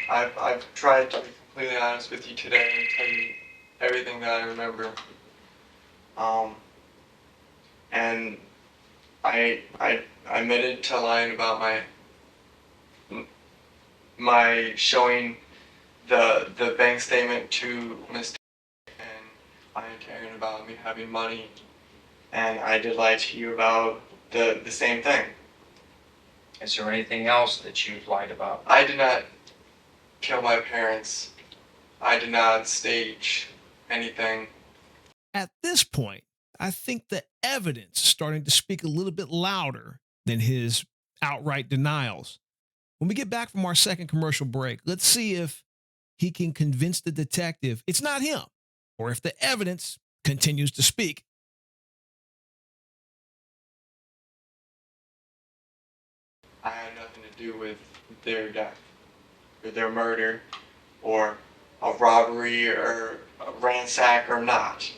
I've tried to be completely honest with you today and tell you everything that I remember. And I admitted to lying about my showing the bank statement to Miss and lying to Aaron about me having money, and I did lie to you about the same thing. Is there anything else that you've lied about? I did not kill my parents. I did not stage anything. At this point, I think the evidence is starting to speak a little bit louder than his outright denials. When we get back from our second commercial break, let's see if he can convince the detective it's not him, or if the evidence continues to speak. I had nothing to do with their death, or their murder, or a robbery, or a ransack, or not.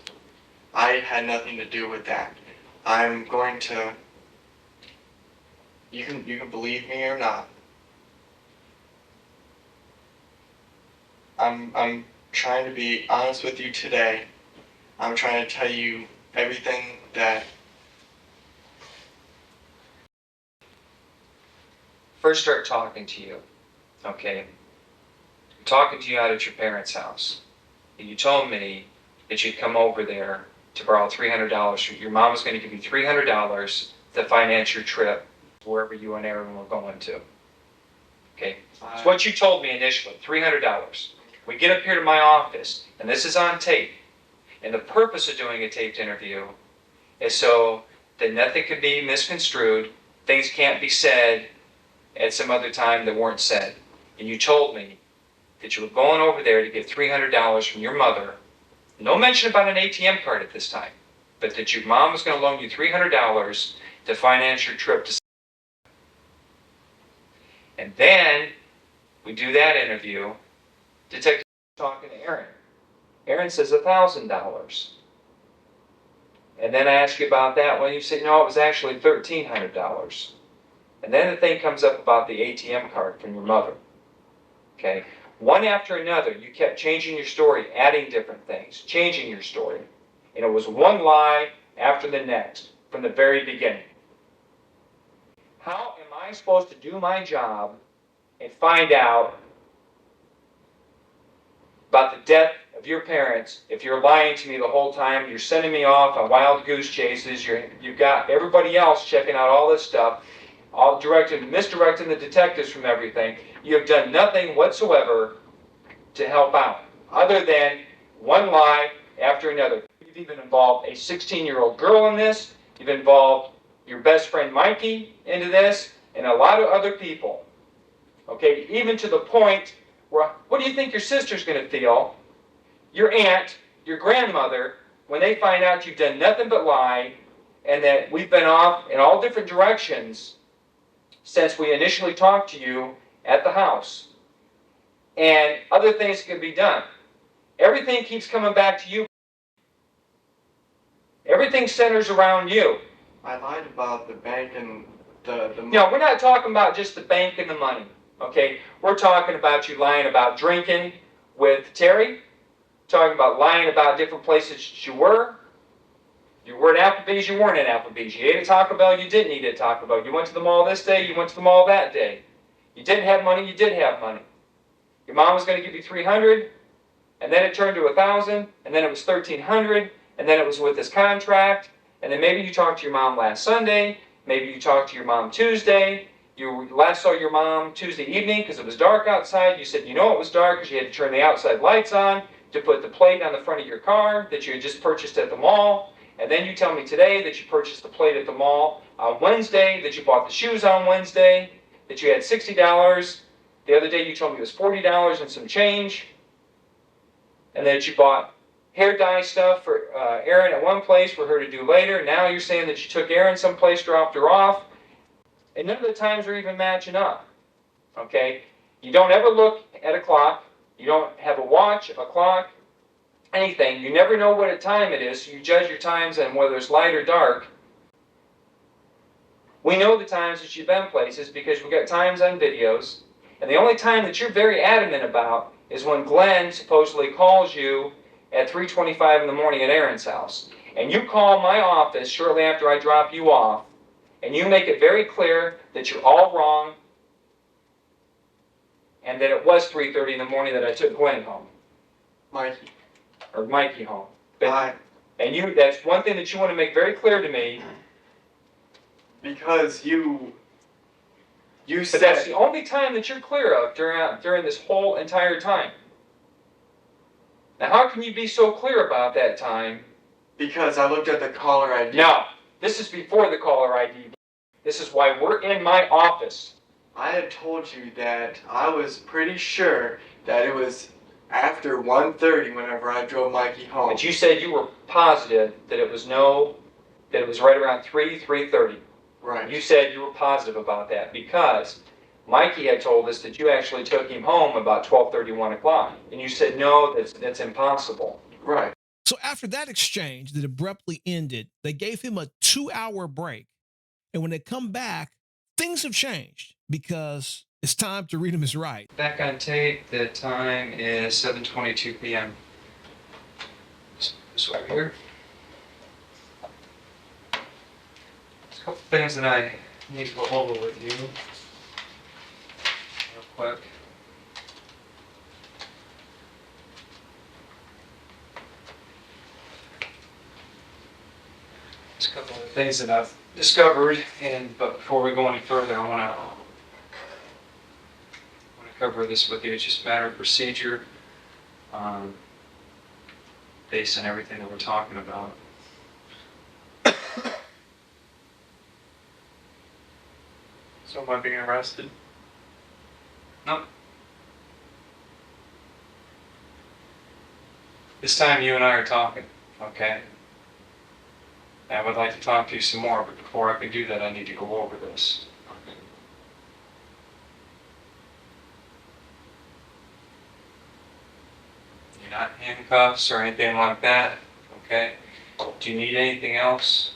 I had nothing to do with that. I'm going to. You can believe me or not. I'm trying to be honest with you today. I'm trying to tell you everything that. First start talking to you, okay? I'm talking to you out at your parents' house. And you told me that you'd come over there to borrow $300. Your mom was going to give you $300 to finance your trip wherever you and Aaron were going to. Okay? It's what you told me initially, $300. We get up here to my office, and this is on tape. And the purpose of doing a taped interview is so that nothing can be misconstrued, things can't be said at some other time that weren't said. And you told me that you were going over there to get $300 from your mother. No mention about an ATM card at this time, but that your mom was going to loan you $300 to finance your trip to. And then we do that interview. Detective talking to Aaron. Aaron says $1,000. And then I ask you about that one. You say, no, it was actually $1,300. And then the thing comes up about the ATM card from your mother. Okay? One after another, you kept changing your story, adding different things, changing your story. And it was one lie after the next from the very beginning. How am I supposed to do my job and find out about the death of your parents if you're lying to me the whole time? You're sending me off on wild goose chases. You've got everybody else checking out all this stuff, all misdirecting the detectives from everything. You have done nothing whatsoever to help out, other than one lie after another. You've even involved a 16-year-old girl in this. You've involved your best friend Mikey into this, and a lot of other people. Okay, even to the point where, what do you think your sister's going to feel, your aunt, your grandmother, when they find out you've done nothing but lie, and that we've been off in all different directions since we initially talked to you at the house, and other things can be done. Everything keeps coming back to you. Everything centers around you. I lied about the bank and the money. No, we're not talking about just the bank and the money, okay? We're talking about you lying about drinking with Terry, talking about lying about different places you were. You were at Applebee's, you weren't at Applebee's. You ate at Taco Bell, you didn't eat at Taco Bell. You went to the mall this day, you went to the mall that day. You didn't have money, you did have money. Your mom was going to give you $300, and then it turned to $1,000, and then it was $1,300, and then it was with this contract, and then maybe you talked to your mom last Sunday, maybe you talked to your mom Tuesday, you last saw your mom Tuesday evening because it was dark outside. You said you know it was dark because you had to turn the outside lights on to put the plate on the front of your car that you had just purchased at the mall. And then you tell me today that you purchased the plate at the mall on Wednesday, that you bought the shoes on Wednesday, that you had $60, The other day you told me it was $40 and some change, and that you bought hair dye stuff for Erin at one place for her to do later. Now you're saying that you took Erin someplace, dropped her off, and none of the times are even matching up. Okay? You don't ever look at a clock. You don't have a watch, a clock, anything. You never know what time it is, so you judge your times on whether it's light or dark. We know the times that you've been places because we got times on videos. And the only time that you're very adamant about is when Glenn supposedly calls you at 3:25 in the morning at Erin's house. And you call my office shortly after I drop you off, and you make it very clear that you're all wrong, and that it was 3:30 in the morning that I took Glenn home. Mikey. Or Mikey home. Why? And that's one thing that you want to make very clear to me. Because you But that's the said, only time that you're clear of during this whole entire time. Now, how can you be so clear about that time? because I looked at the caller ID. No, this is before the caller ID. This is why we're in my office. I had told you that I was pretty sure that it was after 1:30 whenever I drove Mikey home. But you said you were positive that it was right around 3:30. Right. You said you were positive about that because Mikey had told us that you actually took him home about 12:30, 1 o'clock. And you said, no, that's impossible. Right. So after that exchange that abruptly ended, they gave him a 2-hour break. And when they come back, things have changed because it's time to read him his rights. Back on tape, the time is 7:22 p.m. This over here. There's a couple things that I need to go over with you real quick. There's a couple of things that I've discovered, but before we go any further, I want to cover this with you. It's just a matter of procedure, based on everything that we're talking about. So am I being arrested? Nope. This time you and I are talking, okay? I would like to talk to you some more, but before I can do that, I need to go over this. You're not in handcuffs or anything like that, okay? Do you need anything else?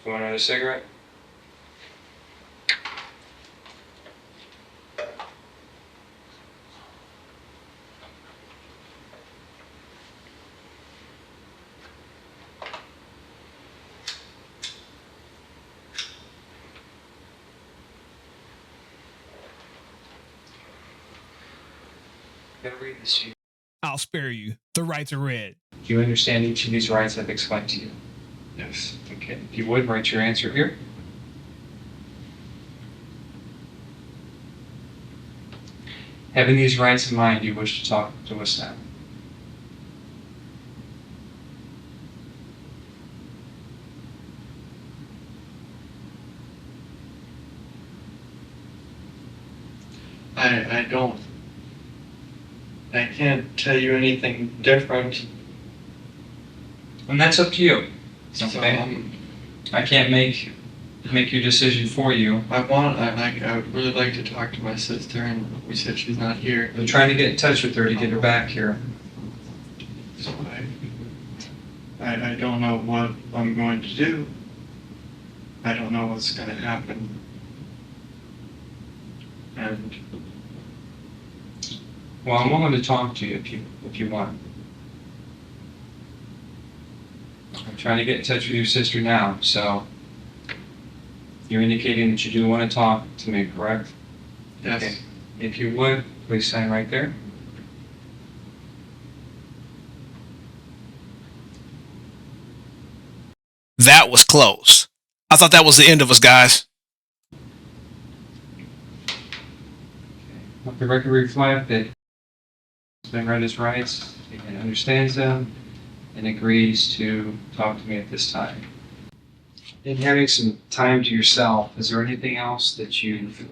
You want another cigarette? I'm gonna read this to you. I'll spare you. The rights are read. Do you understand each of these rights I've explained to you? Yes. Okay. If you would, write your answer here. Having these rights in mind, you wish to talk to us now. I don't. I can't tell you anything different. And that's up to you. So, Okay. I can't make your decision for you. I would really like to talk to my sister, and we said she's not here. I'm trying to get in touch with her to get her back here. So I don't know what I'm going to do. I don't know what's going to happen. And Well, I'm willing to talk to you if you want. I'm trying to get in touch with your sister now, so you're indicating that you do want to talk to me, correct? yes, Okay. If you would, please sign right there. That was close. I thought that was the end of us, guys. Let the record reflect that he's been read his rights and understands them and agrees to talk to me at this time. In having some time to yourself, is there anything else that you've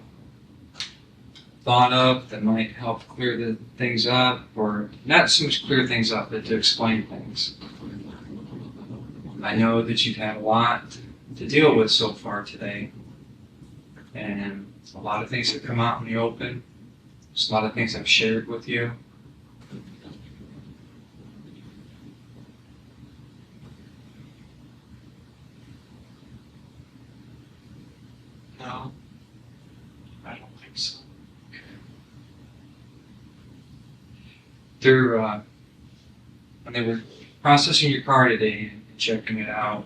thought of that might help clear the things up, or not so much clear things up, but to explain things? I know that you've had a lot to deal with so far today, and a lot of things have come out in the open. There's a lot of things I've shared with you. No, I don't think so. Through when they were processing your car today and checking it out,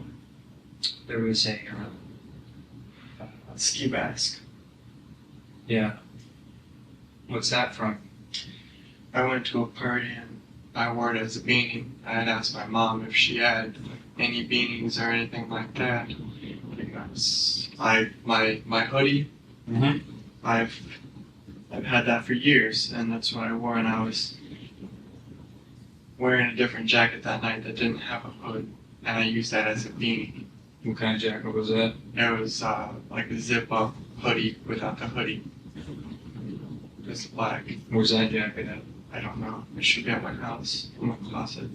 there was a Ski mask. yeah. What's that from? I went to a party and I wore it as a beanie. I had asked my mom if she had any beanies or anything like that. Because my hoodie, Mm-hmm. I've had that for years, and that's what I wore. And I was wearing a different jacket that night that didn't have a hood, and I used that as a beanie. What kind of jacket was that? It was like a zip-up hoodie without the hoodie. Just black. Where's that jacket at? I don't know. It should be at my house, in my closet.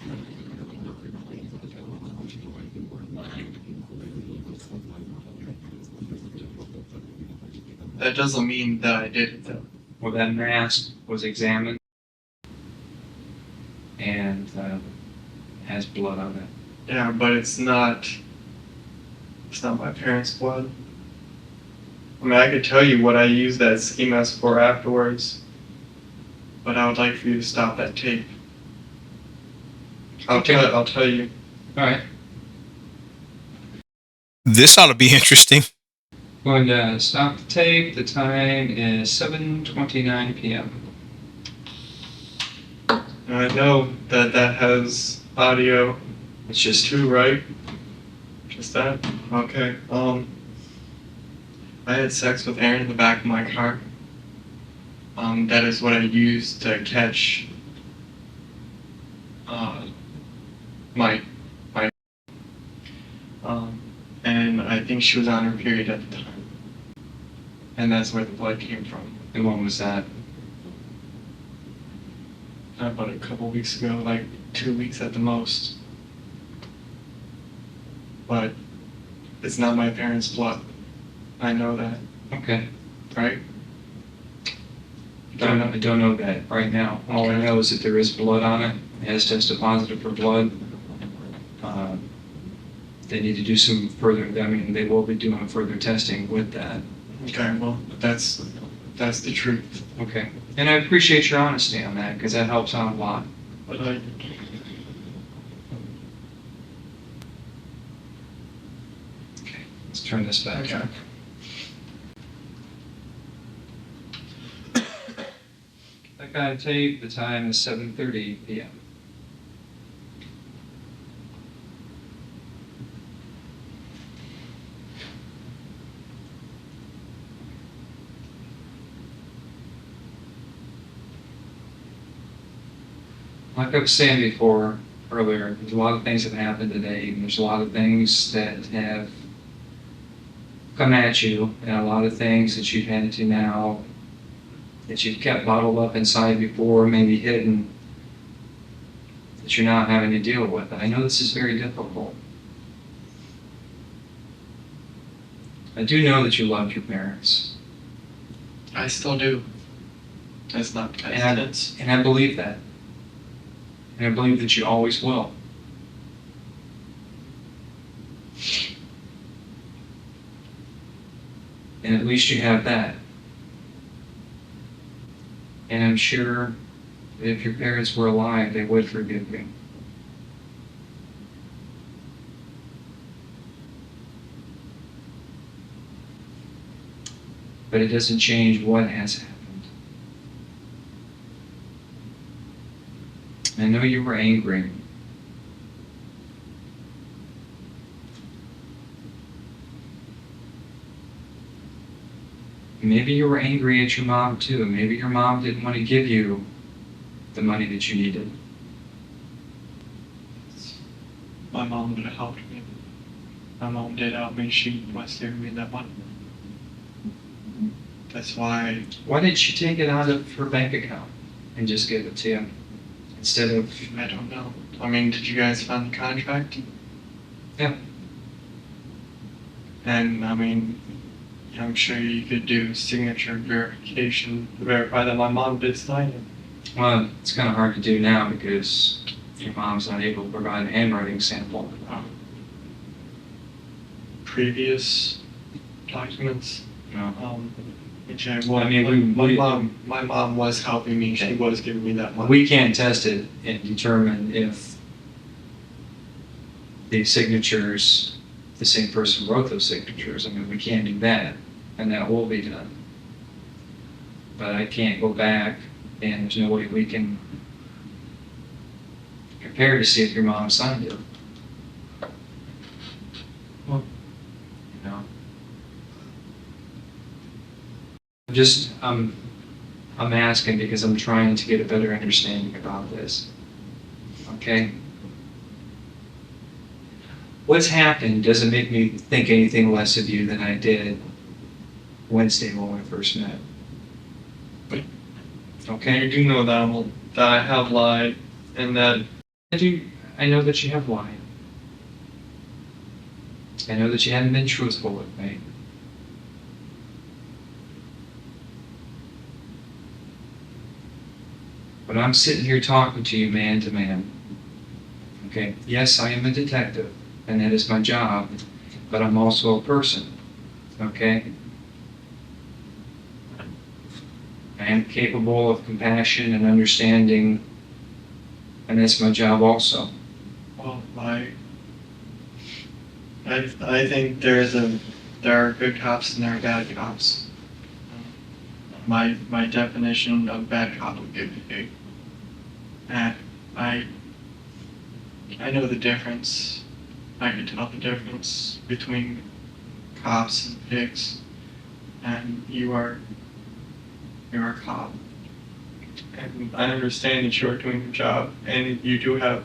That doesn't mean that I did it though. Well, that mask was examined and has blood on it. Yeah, but it's not my parents' blood. I mean, I could tell you what I used that ski mask for afterwards, but I would like for you to stop that tape. I'll tell you. All right. This ought to be interesting. Going to stop the tape. The time is 7:29 p.m. I know that has audio. It's just Two, right? Just that? Okay. I had sex with Aaron in the back of my car. That is what I used to catch my and I think she was on her period at the time. And that's where the blood came from. And when was that? About a couple weeks ago, like 2 weeks at the most. But it's not my parents' blood. I know that, Okay. right? I don't know that right now. All I know is that there is blood on it. It has tested positive for blood. They need to do some further. I mean, they will be doing further testing with that. Okay, well, that's the truth. Okay. And I appreciate your honesty on that because that helps out a lot. But Okay. Let's turn this back. Okay. Back on tape. The time is 7:30 p.m. Like I was saying before, earlier, there's a lot of things that happened today, and there's a lot of things that have come at you, and a lot of things that you've had to now, that you've kept bottled up inside before, maybe hidden, that you're now having to deal with. And I know this is very difficult. I do know that you loved your parents, I still do. It's not past And tense. and I believe that. And I believe that you always will. And at least you have that. And I'm sure that if your parents were alive, they would forgive you. But it doesn't change what has happened. I know you were angry. Maybe you were angry at your mom too. Maybe your mom didn't want to give you the money that you needed. My mom would have helped me. My mom did help me. She was giving me that money. That's why. Why didn't you take it out of her bank account and just give it to him instead of? I don't know. I mean, did you guys find the contract? Yeah. And I mean, I'm sure you could do signature verification to verify that my mom did sign it. Well, it's kind of hard to do now because your mom's not able to provide a handwriting sample. Previous documents. No. Which I was. I mean, My mom was helping me. She was giving me that money. We can't test it and determine if the signatures, the same person wrote those signatures. I mean, we can't do that, and that will be done. But I can't go back, and there's no way we can compare to see if your mom signed it. Well, you know. I'm asking because I'm trying to get a better understanding about this. Okay? What's happened doesn't make me think anything less of you than I did Wednesday when we first met. And Okay? you do know that I have lied, and that I know that you have lied. I know that you haven't been truthful with me. But I'm sitting here talking to you man to man. Okay? Yes, I am a detective, and that is my job, but I'm also a person. Okay? I am capable of compassion and understanding, and that's my job also. well, I think there are good cops and there are bad cops. My definition of bad cop would be, and I know the difference. I can tell the difference between cops and pigs, and you are a cop. And I understand that you are doing your job, and you do have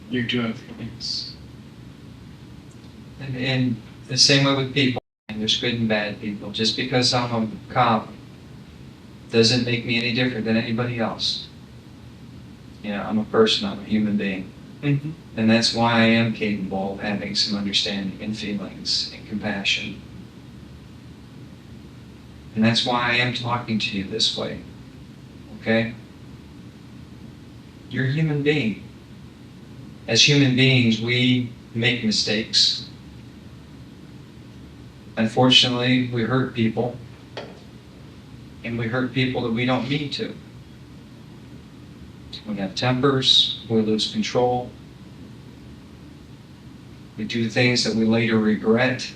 feelings. And the same way with people. And there's good and bad people. Just because I'm a cop doesn't make me any different than anybody else. You know, I'm a person, I'm a human being. Mm-hmm. And that's why I am capable of having some understanding and feelings and compassion. And that's why I am talking to you this way. Okay? You're a human being. As human beings, we make mistakes. Unfortunately, we hurt people. And we hurt people that we don't mean to. We have tempers, we lose control. We do things that we later regret.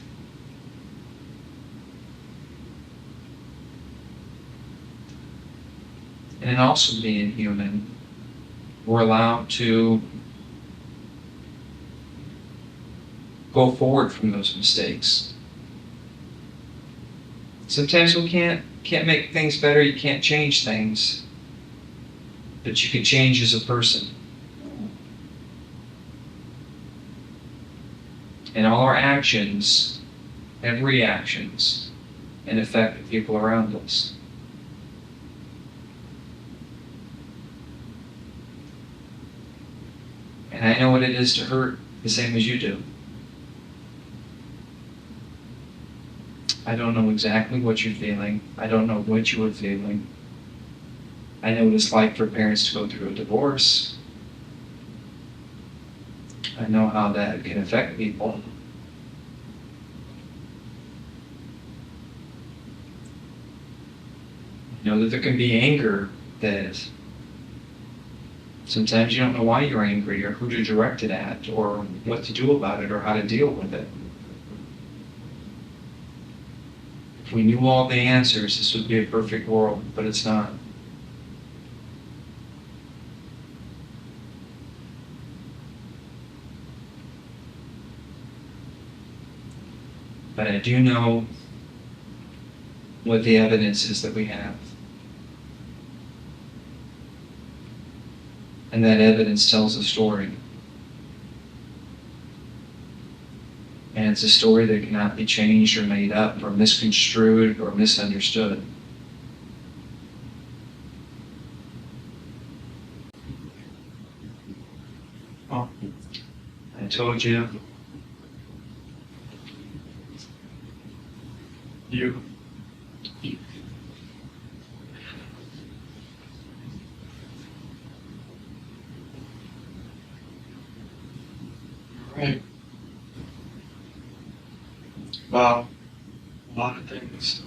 And also being human, we're allowed to go forward from those mistakes. Sometimes we can't make things better, you can't change things, but you can change as a person. And all our actions have reactions and affect the people around us. And I know what it is to hurt the same as you do. I don't know exactly what you're feeling. I don't know what you were feeling. I know what it's like for parents to go through a divorce. I know how that can affect people. I know that there can be anger that sometimes you don't know why you're angry or who to direct it at or what to do about it or how to deal with it. If we knew all the answers, this would be a perfect world, but it's not. But I do know what the evidence is that we have. And that evidence tells a story. And it's a story that cannot be changed or made up or misconstrued or misunderstood. Oh, I told you. you. Right. Wow. A lot of things.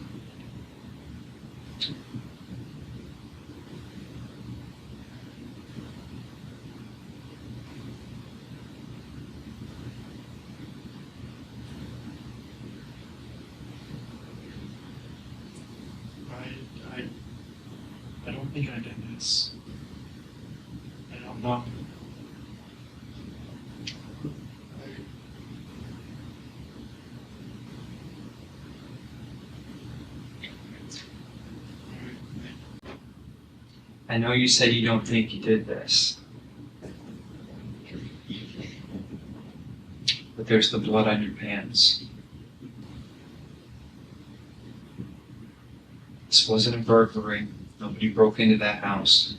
I, I don't think I did this. I don't know. I know you said you don't think you did this. But there's the blood on your pants. This wasn't a burglary. Nobody broke into that house.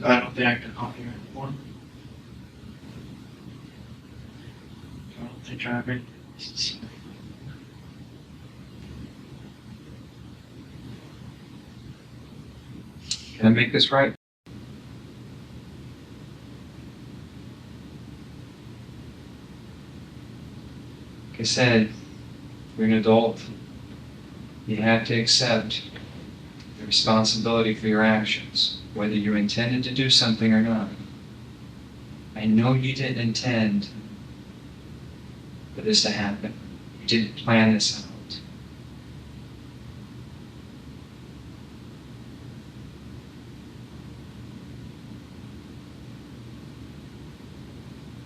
I don't think I can help you anymore. I don't think I have any. Can I make this right? Like I said, you're an adult. You have to accept the responsibility for your actions, whether you intended to do something or not. I know you didn't intend for this to happen. You didn't plan this out.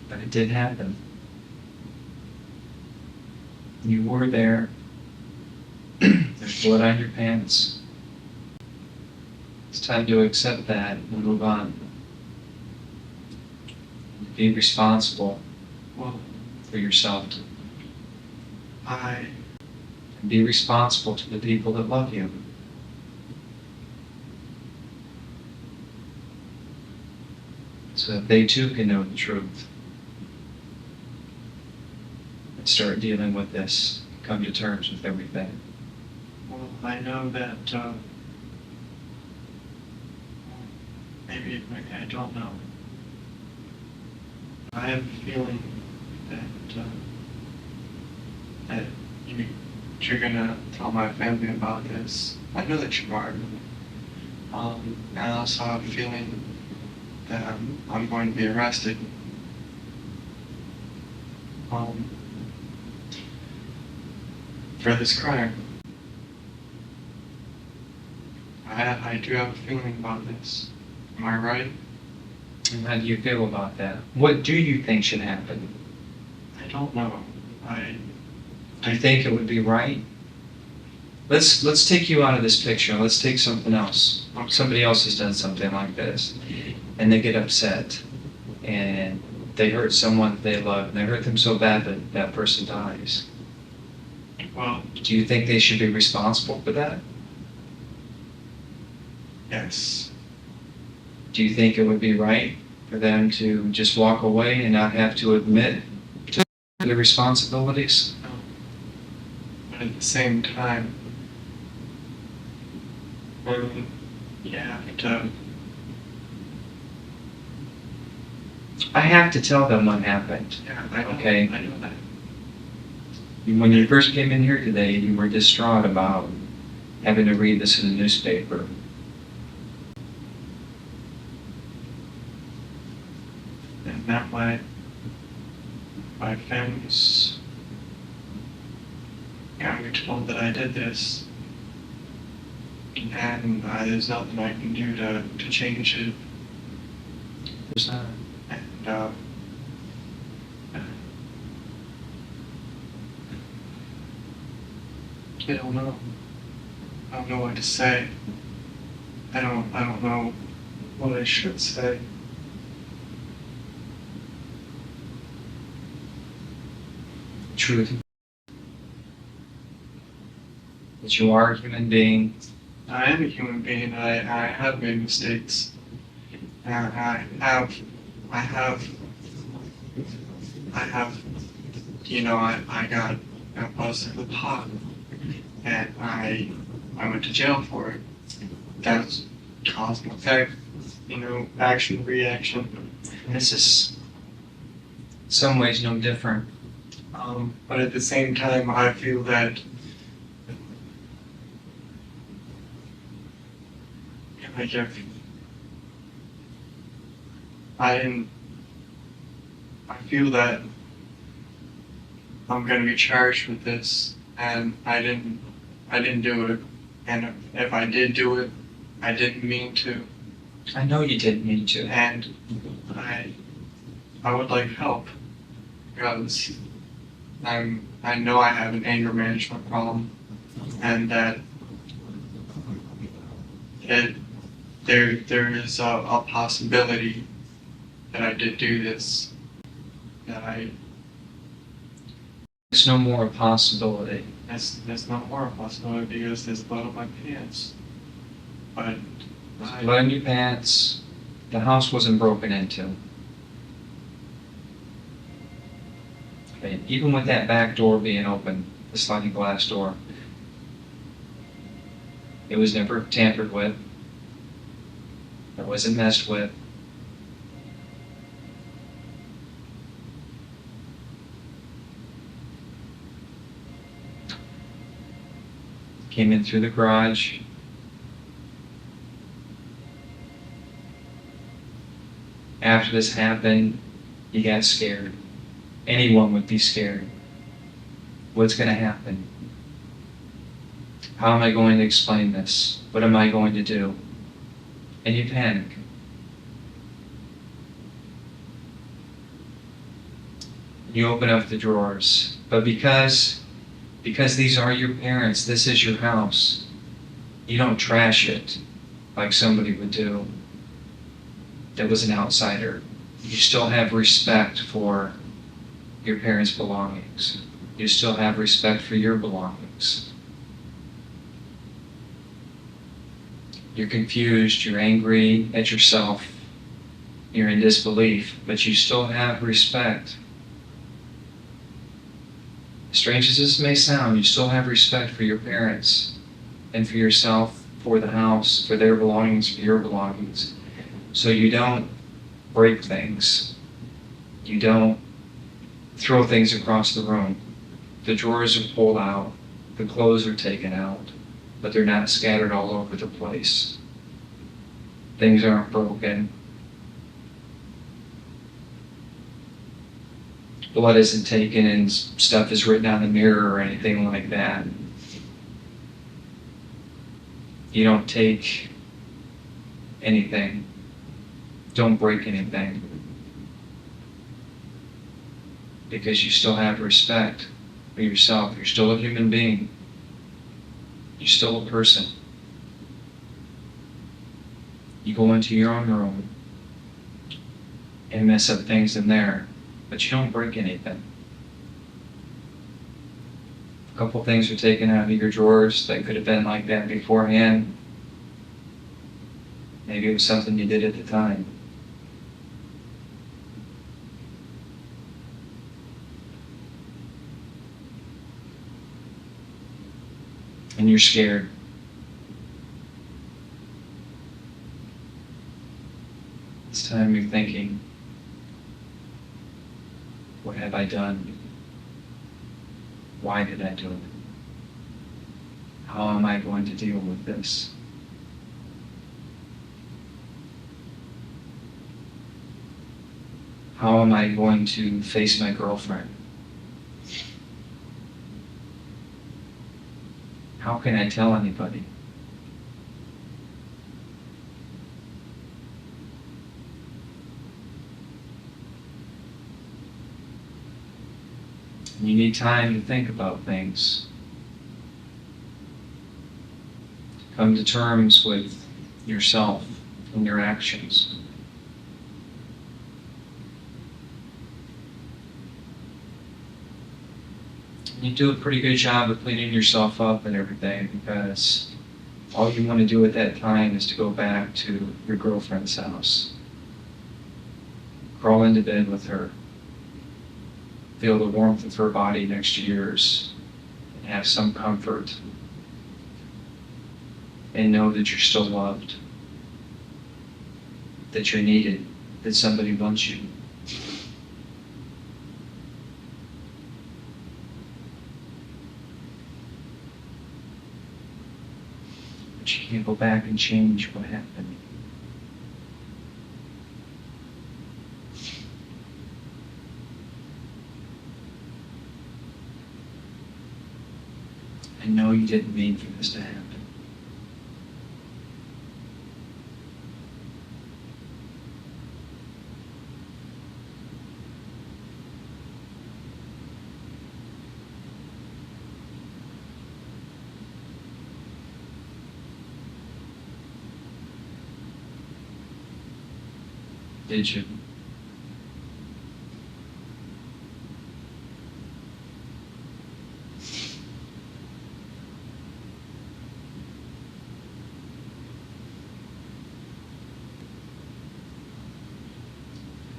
But it did happen. You were there. There's blood on your pants. It's time to accept that and move on. Be responsible Well, for yourself. I. And be responsible to the people that love you. So that they too can know the truth. And start dealing with this. Come to terms with everything. Well, I know that, maybe I don't know. I have a feeling that, that you're gonna tell my family about this. I know that you are. And I also have a feeling that I'm going to be arrested. For this crime. I do have a feeling about this. Am I right? And how do you feel about that? What do you think should happen? I don't know. Do you think it would be right? Let's take you out of this picture. Let's take something else. Somebody else has done something like this, and they get upset, and they hurt someone that they love, and they hurt them so bad that that person dies. Well, Do you think they should be responsible for that? yes. Do you think it would be right for them to just walk away and not have to admit to their responsibilities? But at the same time, you have to. I have to tell them what happened. Yeah, I know. Okay. I know that. When you first came in here today, you were distraught about having to read this in the newspaper. And that my family's got me told that I did this. And there's nothing I can do to change it. There's not. And I don't know. I don't know what to say. I don't know what I should say. Truth. That you are a human being. I am a human being. I have made mistakes. I have, I got busted with pot, and I went to jail for it. That's cause and effect, action, reaction. This is in some ways no different. But at the same time, I feel that like if I feel that I'm gonna be charged with this, and I didn't do it, and if I did do it, I didn't mean to, I know you didn't mean to. and I would like help, because I know I have an anger management problem, and that there is a possibility that I did do this, that It's no more a possibility. that's not more a possibility because there's blood on my pants. But There's blood in your pants. The house wasn't broken into. And even with that back door being open, the sliding glass door, it was never tampered with. It wasn't messed with. Came in through the garage. After this happened, you got scared. Anyone would be scared. What's going to happen? How am I going to explain this? What am I going to do? And you panic. You open up the drawers. But because these are your parents, this is your house, you don't trash it like somebody would do that was an outsider. You still have respect for your parents' belongings. You still have respect for your belongings. You're confused, you're angry at yourself, you're in disbelief, but you still have respect. Strange as this may sound, you still have respect for your parents and for yourself, for the house, for their belongings, for your belongings. So you don't break things. You don't throw things across the room. The drawers are pulled out, the clothes are taken out, but they're not scattered all over the place. Things aren't broken. Blood isn't taken and stuff is written on the mirror or anything like that. You don't take anything. Don't break anything. Because you still have respect for yourself. You're still a human being. You're still a person. You go into your own room and mess up things in there, but you don't break anything. A couple things are taken out of your drawers that could have been like that beforehand. Maybe it was something you did at the time. And you're scared. This time you're thinking, what have I done? Why did I do it? How am I going to deal with this? How am I going to face my girlfriend? How can I tell anybody? You need time to think about things. come to terms with yourself and your actions. You do a pretty good job of cleaning yourself up and everything, because all you want to do at that time is to go back to your girlfriend's house. Crawl into bed with her. Feel the warmth of her body next to yours. And have some comfort. And know that you're still loved. That you're needed. That somebody wants you. But you can't go back and change what happened. I know you didn't mean for this to happen. Did you?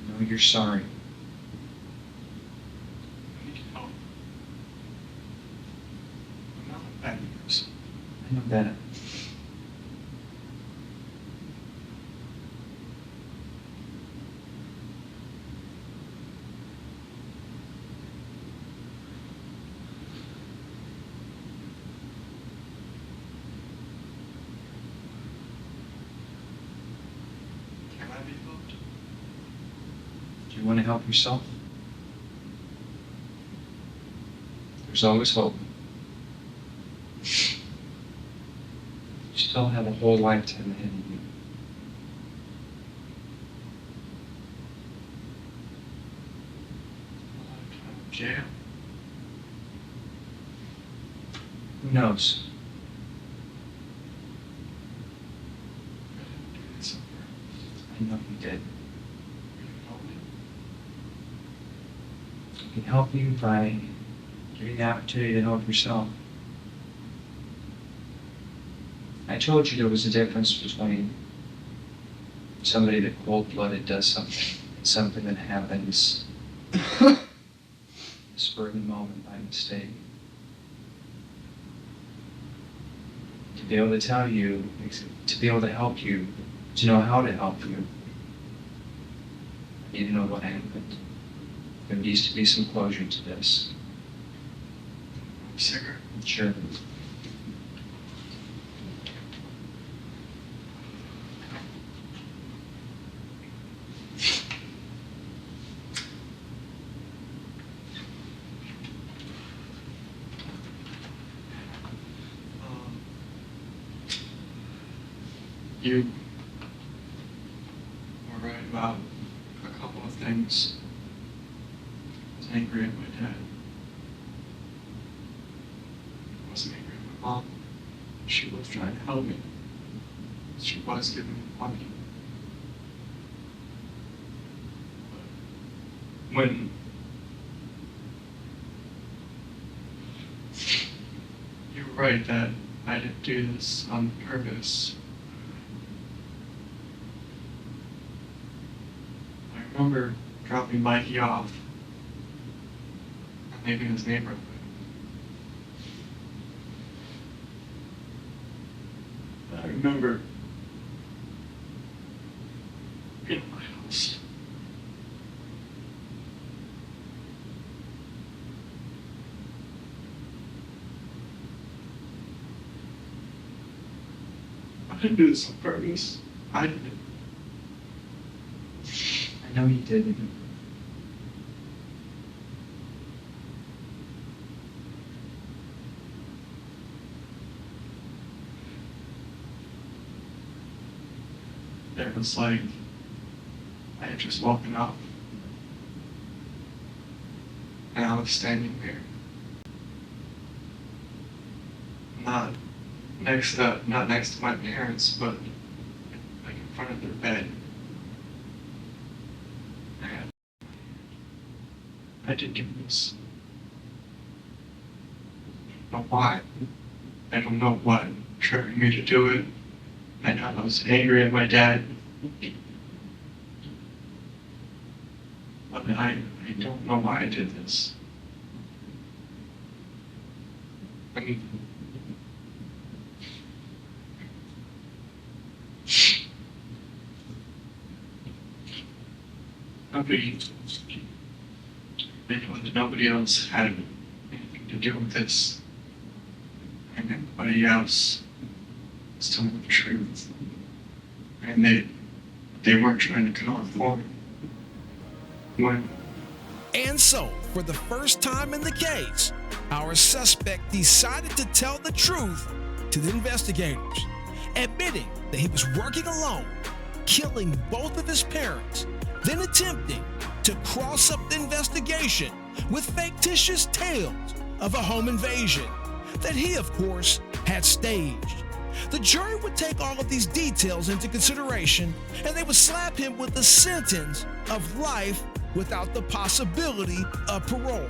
I know you're sorry. I need help. I'm not a bad person. I know that. Can I be helped? Do you want to help yourself? There's always hope. You still have a whole lifetime ahead of you. A lifetime of jail. Who knows? I didn't do this on purpose. I know you did. You can help me. I can help you by giving you the opportunity to help yourself. I told you there was a difference between somebody that cold-blooded does something and something that happens in the spur of the moment by mistake. To be able to tell you, to be able to help you, to know how to help you, I need to know what happened. There needs to be some closure to this. I'm sicker. Sure. You were right about a couple of things. I was angry at my dad. I wasn't angry at my mom. She was trying to help me. She was giving me money. But when you were right that I didn't do this on purpose. I remember dropping Mikey off and leaving his neighborhood. I remember being in my house. I didn't do this on purpose. I didn't. I know you didn't. It was like I had just woken up and I was standing there, not not next to my parents, but like in front of their bed. I did give this. I don't know why. I don't know what triggered me to do it. I know I was angry at my dad. But I don't know why I did this. I mean, nobody else had anything to do with this. And everybody else was telling the truth. And they weren't trying to come for me. When And so, for the first time in the case, our suspect decided to tell the truth to the investigators, admitting that he was working alone, killing both of his parents, then attempting to cross up the investigation with fictitious tales of a home invasion that he, of course, had staged. The jury would take all of these details into consideration, and they would slap him with a sentence of life without the possibility of parole.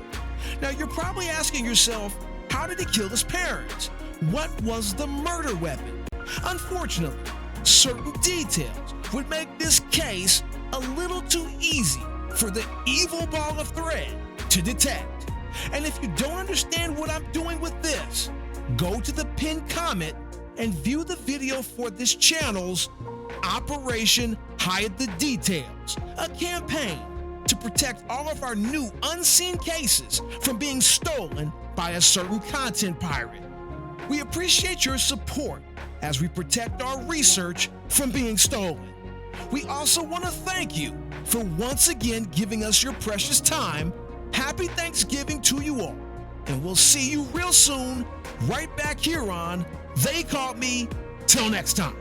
Now, you're probably asking yourself, how did he kill his parents? What was the murder weapon? Unfortunately, certain details would make this case a little too easy for the evil ball of thread to detect. And if you don't understand what I'm doing with this, go to the pinned comment and view the video for this channel's Operation Hide the Details, a campaign to protect all of our new unseen cases from being stolen by a certain content pirate. We appreciate your support as we protect our research from being stolen. We also want to thank you for once again giving us your precious time. Happy Thanksgiving to you all, and we'll see you real soon right back here on They Caught Me. Till next time.